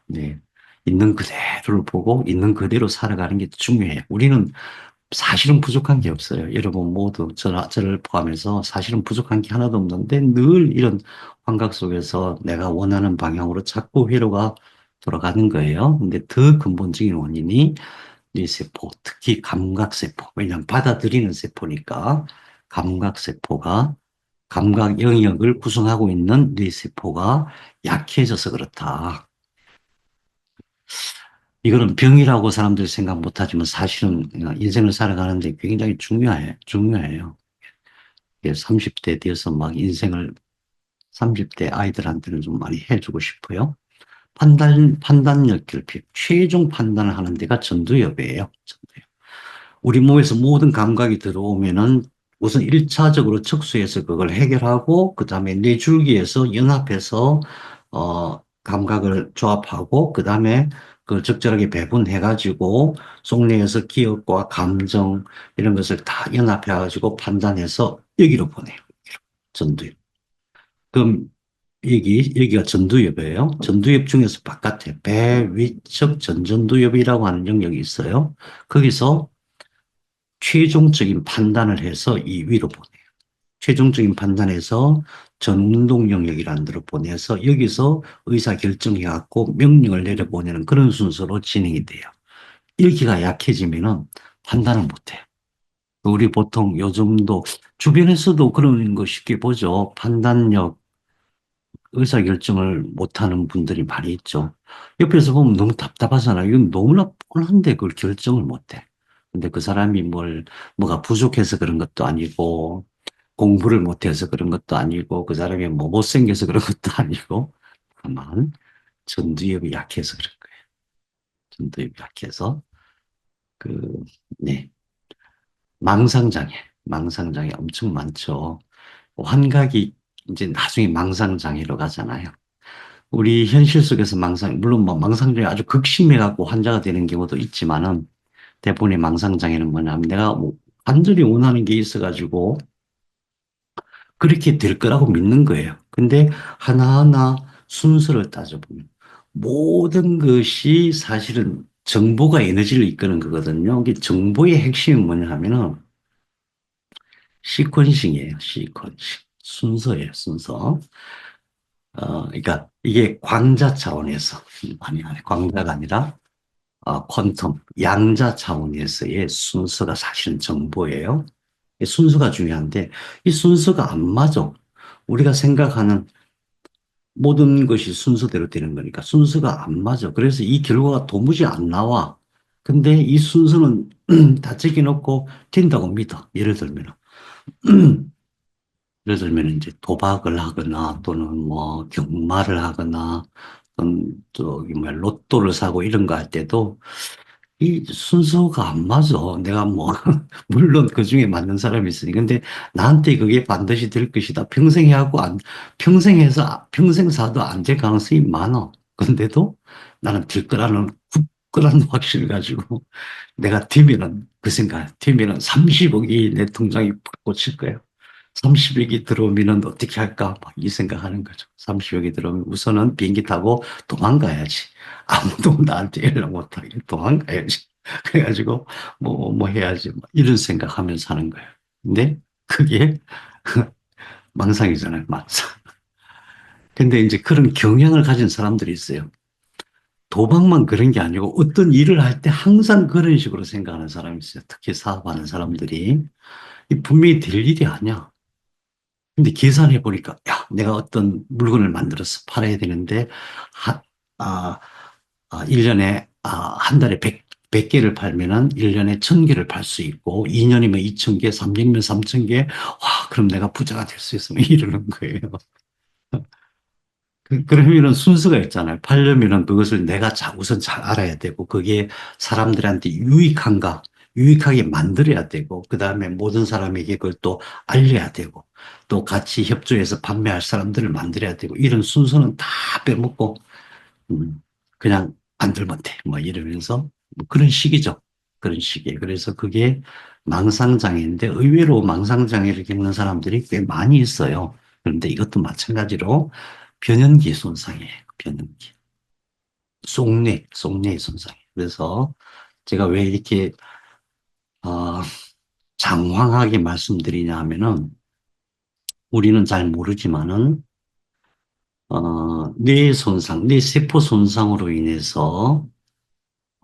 네. 있는 그대로를 보고 있는 그대로 살아가는 게 중요해요. 우리는 사실은 부족한 게 없어요. 여러분 모두 저를 포함해서 사실은 부족한 게 하나도 없는데 늘 이런 환각 속에서 내가 원하는 방향으로 자꾸 회로가 돌아가는 거예요. 근데 더 근본적인 원인이 뇌세포, 특히 감각세포. 왜냐하면 받아들이는 세포니까 감각세포가 감각 영역을 구성하고 있는 뇌세포가 약해져서 그렇다. 이거는 병이라고 사람들이 생각 못하지만 사실은 인생을 살아가는데 굉장히 중요해요. 30대 돼서 막 인생을 30대 아이들한테는 좀 많이 해주고 싶어요. 판단력 결핍, 최종 판단을 하는 데가 전두엽이에요. 전두엽. 우리 몸에서 모든 감각이 들어오면은 우선 1차적으로 척수에서 그걸 해결하고, 그 다음에 뇌줄기에서 연합해서, 감각을 조합하고, 그 다음에 그걸 적절하게 배분해가지고, 속내에서 기억과 감정, 이런 것을 다 연합해가지고 판단해서 여기로 보내요. 전두엽. 그럼 여기가 전두엽이에요. 전두엽 중에서 바깥에 배 위측 전전두엽이라고 하는 영역이 있어요. 거기서 최종적인 판단을 해서 이 위로 보내요. 최종적인 판단해서 전운동 영역이라는 데로 보내서 여기서 의사결정해갖고 명령을 내려보내는 그런 순서로 진행이 돼요. 여기가 약해지면은 판단을 못해요. 우리 보통 요즘도 주변에서도 그런 거 쉽게 보죠. 판단력, 의사결정을 못하는 분들이 많이 있죠. 옆에서 보면 너무 답답하잖아요. 이건 너무나 뻔한데 그걸 결정을 못해. 근데 그 사람이 뭐가 부족해서 그런 것도 아니고, 공부를 못해서 그런 것도 아니고, 그 사람이 뭐 못생겨서 그런 것도 아니고, 다만 전두엽이 약해서 그런 거예요. 전두엽이 약해서. 그, 네. 망상장애 엄청 많죠. 환각이 이제 나중에 망상장애로 가잖아요. 우리 현실 속에서 물론 뭐 망상장애 아주 극심해갖고 환자가 되는 경우도 있지만은 대부분의 망상장애는 뭐냐면 내가 뭐 간절히 원하는 게 있어가지고 그렇게 될 거라고 믿는 거예요. 근데 하나하나 순서를 따져보면 모든 것이 사실은 정보가 에너지를 이끄는 거거든요. 이게 정보의 핵심이 뭐냐 하면은 시퀀싱이에요. 시퀀싱. 순서예요, 순서. 그러니까 이게 광자 차원에서, 아니, 광자가 아니라, 퀀텀, 양자 차원에서의 순서가 사실은 정보예요. 이 순서가 중요한데, 이 순서가 안 맞아. 우리가 생각하는 모든 것이 순서대로 되는 거니까 순서가 안 맞아. 그래서 이 결과가 도무지 안 나와. 근데 이 순서는 다 적어놓고 된다고 믿어. 예를 들면 이제 도박을 하거나 또는 뭐 경마를 하거나 또는 저기 뭐 로또를 사고 이런 거 할 때도 이 순서가 안 맞아. 내가 뭐 물론 그 중에 맞는 사람이 있으니 근데 나한테 그게 반드시 될 것이다. 평생 해하고 안 평생 해서 평생 사도 안 될 가능성이 많아. 근데도 나는 될 거라는 굳건한 확신을 가지고 내가 되면은 그 생각, 되면은 30억이 내 통장에 팍 꽂힐 거예요. 30억이 들어오면 어떻게 할까? 막 이 생각하는 거죠. 30억이 들어오면 우선은 비행기 타고 도망가야지. 아무도 나한테 연락 못하게 도망가야지. 그래가지고 뭐 해야지. 막 이런 생각하면서 사는 거예요. 근데 그게 망상이잖아요. 망상. 근데 이제 그런 경향을 가진 사람들이 있어요. 도박만 그런 게 아니고 어떤 일을 할 때 항상 그런 식으로 생각하는 사람이 있어요. 특히 사업하는 사람들이. 이 분명히 될 일이 아니야. 근데 계산해 보니까, 야, 내가 어떤 물건을 만들어서 팔아야 되는데, 한, 아, 1년에, 한 달에 100개를 팔면은 1년에 1000개를 팔 수 있고, 2년이면 2000개, 3년이면 3000개, 와, 그럼 내가 부자가 될 수 있으면 이러는 거예요. 그러면은 순서가 있잖아요. 팔려면은 그것을 내가 우선 잘 알아야 되고, 그게 사람들한테 유익하게 만들어야 되고, 그 다음에 모든 사람에게 그걸 또 알려야 되고, 또 같이 협조해서 판매할 사람들을 만들어야 되고, 이런 순서는 다 빼먹고, 그냥 만들면 돼. 뭐 이러면서, 뭐 그런 식이죠. 그런 식이에요. 그래서 그게 망상장애인데, 의외로 망상장애를 겪는 사람들이 꽤 많이 있어요. 그런데 이것도 마찬가지로, 변연기 손상이에요. 변연기. 속내의 손상이에요. 그래서 제가 왜 이렇게 어, 장황하게 말씀드리냐 하면은 우리는 잘 모르지만은 뇌 손상, 뇌 세포 손상으로 인해서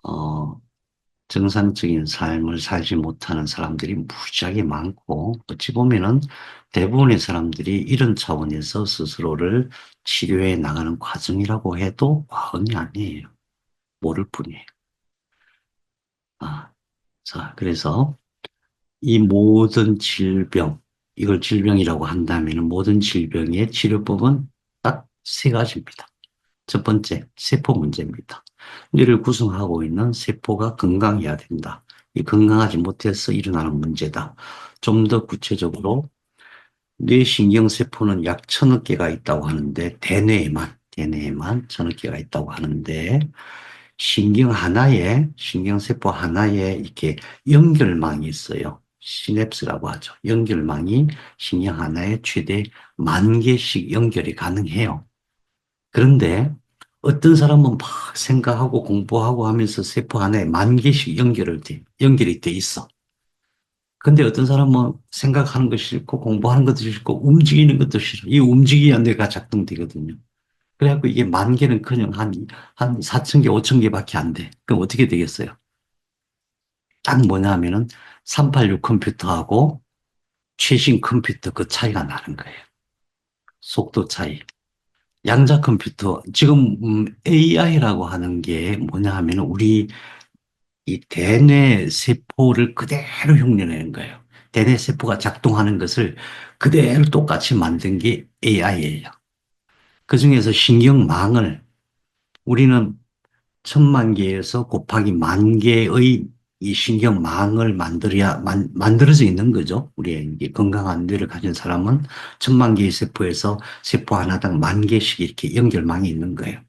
어, 정상적인 삶을 살지 못하는 사람들이 무지하게 많고, 어찌 보면은 대부분의 사람들이 이런 차원에서 스스로를 치료해 나가는 과정이라고 해도 과언이 아니에요. 모를 뿐이에요. 자, 그래서 이 모든 질병, 이걸 질병이라고 한다면 모든 질병의 치료법은 딱 세 가지입니다. 첫 번째, 세포 문제입니다. 뇌를 구성하고 있는 세포가 건강해야 된다. 이 건강하지 못해서 일어나는 문제다. 좀 더 구체적으로 뇌신경세포는 약 1000억 개가 있다고 하는데 대뇌에만 1000억 개가 있다고 하는데 신경세포 하나에 이렇게 연결망이 있어요. 시냅스라고 하죠. 연결망이 신경 하나에 최대 10,000개씩 연결이 가능해요. 그런데 어떤 사람은 막 생각하고 공부하고 하면서 세포 하나에 10,000개씩 연결이 돼 있어. 근데 어떤 사람은 생각하는 것이 싫고 공부하는 것도 싫고 움직이는 것도 싫어. 이 움직여야 뇌가 작동되거든요. 그래갖고 이게 10,000개는커녕 한 4,000개, 5,000개밖에 안 돼. 그럼 어떻게 되겠어요? 딱 뭐냐 하면은 386 컴퓨터하고 최신 컴퓨터 그 차이가 나는 거예요. 속도 차이. 양자 컴퓨터, 지금 AI라고 하는 게 뭐냐 하면 우리 이 대뇌 세포를 그대로 흉내내는 거예요. 대뇌 세포가 작동하는 것을 그대로 똑같이 만든 게 AI예요. 그중에서 신경망을 우리는 1,000,000개에서 곱하기 10,000개의 이 신경망을 만들어져 있는 거죠. 우리의 이게 건강한 뇌를 가진 사람은 1,000,000개의 세포에서 세포 하나당 10,000개씩 이렇게 연결망이 있는 거예요.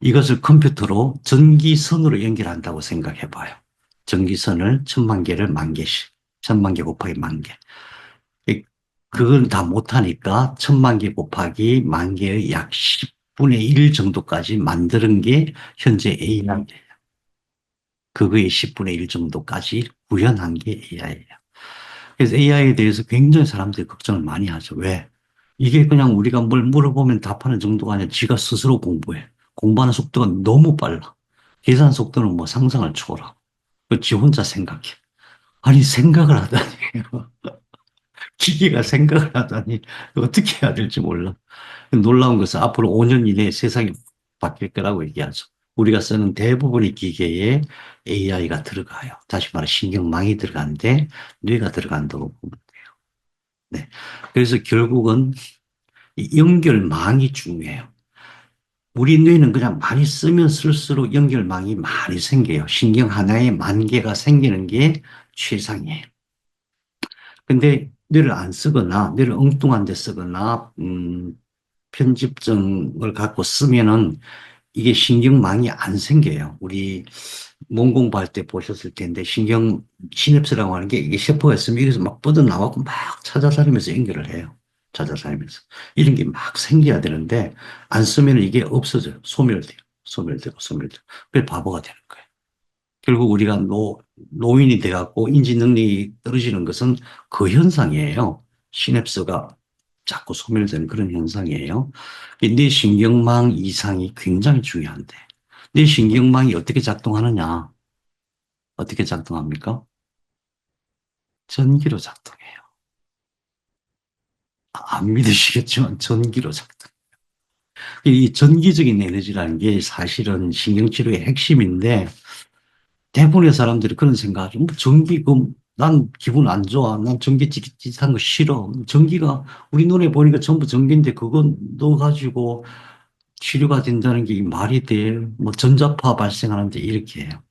이것을 컴퓨터로 전기선으로 연결한다고 생각해 봐요. 전기선을 1,000,000개를 10,000개씩, 1,000,000개 곱하기 10,000개. 그건 다 못하니까 1,000,000개 곱하기 10,000개의 약 10분의 1 정도까지 만드는 게 현재 AI예요. 그거의 10분의 1 정도까지 구현한 게 AI예요. 그래서 AI에 대해서 굉장히 사람들이 걱정을 많이 하죠. 왜? 이게 그냥 우리가 뭘 물어보면 답하는 정도가 아니라 지가 스스로 공부해. 공부하는 속도가 너무 빨라. 계산 속도는 뭐 상상을 초월하고. 지 혼자 생각해. 아니, 생각을 하다니. 기계가 생각을 하다니. 어떻게 해야 될지 몰라. 놀라운 것은 앞으로 5년 이내에 세상이 바뀔 거라고 얘기하죠. 우리가 쓰는 대부분의 기계에 AI가 들어가요. 다시 말해 신경망이 들어가는데 뇌가 들어간다고 보면 돼요. 네. 그래서 결국은 이 연결망이 중요해요. 우리 뇌는 그냥 많이 쓰면 쓸수록 연결망이 많이 생겨요. 신경 하나에 10,000개가 생기는 게 최상이에요. 근데 뇌를 안 쓰거나 뇌를 엉뚱한 데 쓰거나 편집증을 갖고 쓰면은 이게 신경망이 안 생겨요. 우리 몸 공부할 때 보셨을 텐데 신경 시냅스라고 하는 게 이게 세포가 있으면 여기서 막 뻗어나와고 막 찾아다니면서 연결을 해요. 찾아다니면서. 이런 게 막 생겨야 되는데 안 쓰면 이게 없어져요. 소멸돼요. 소멸되고. 그래 바보가 되는 거예요. 결국 우리가 노인이 돼갖고 인지 능력이 떨어지는 것은 그 현상이에요. 시냅스가 자꾸 소멸되는 그런 현상이에요. 뇌 신경망 이상이 굉장히 중요한데, 뇌 신경망이 어떻게 작동하느냐? 어떻게 작동합니까? 전기로 작동해요. 안 믿으시겠지만 전기로 작동. 이 전기적인 에너지라는 게 사실은 신경치료의 핵심인데 대부분의 사람들이 그런 생각하죠. 뭐 전기, 난 기분 안 좋아. 난 전기 찌릿한 거 싫어. 전기가 우리 눈에 보니까 전부 전기인데 그건 넣어가지고 치료가 된다는 게 말이 돼. 뭐 전자파 발생하는데 이렇게 해요.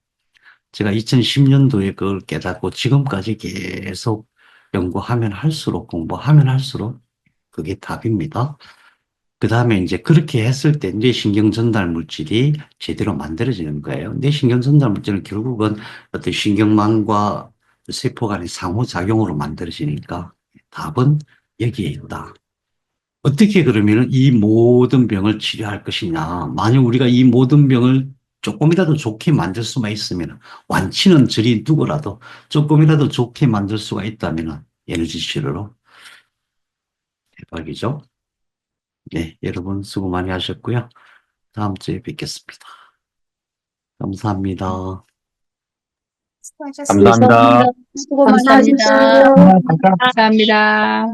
제가 2010년도에 그걸 깨닫고 지금까지 계속 연구하면 할수록 공부하면 할수록 그게 답입니다. 그 다음에 이제 그렇게 했을 때 뇌신경 전달 물질이 제대로 만들어지는 거예요. 뇌신경 전달 물질은 결국은 어떤 신경망과 세포 간의 상호작용으로 만들어지니까 답은 여기에 있다. 어떻게 그러면 이 모든 병을 치료할 것이냐. 만약 우리가 이 모든 병을 조금이라도 좋게 만들 수만 있으면 완치는 저리 두고라도 조금이라도 좋게 만들 수가 있다면 에너지 치료로 대박이죠. 네, 여러분 수고 많이 하셨고요. 다음 주에 뵙겠습니다. 감사합니다. 감사합니다. 수고 감사합니다. 많으셨어요. 감사합니다.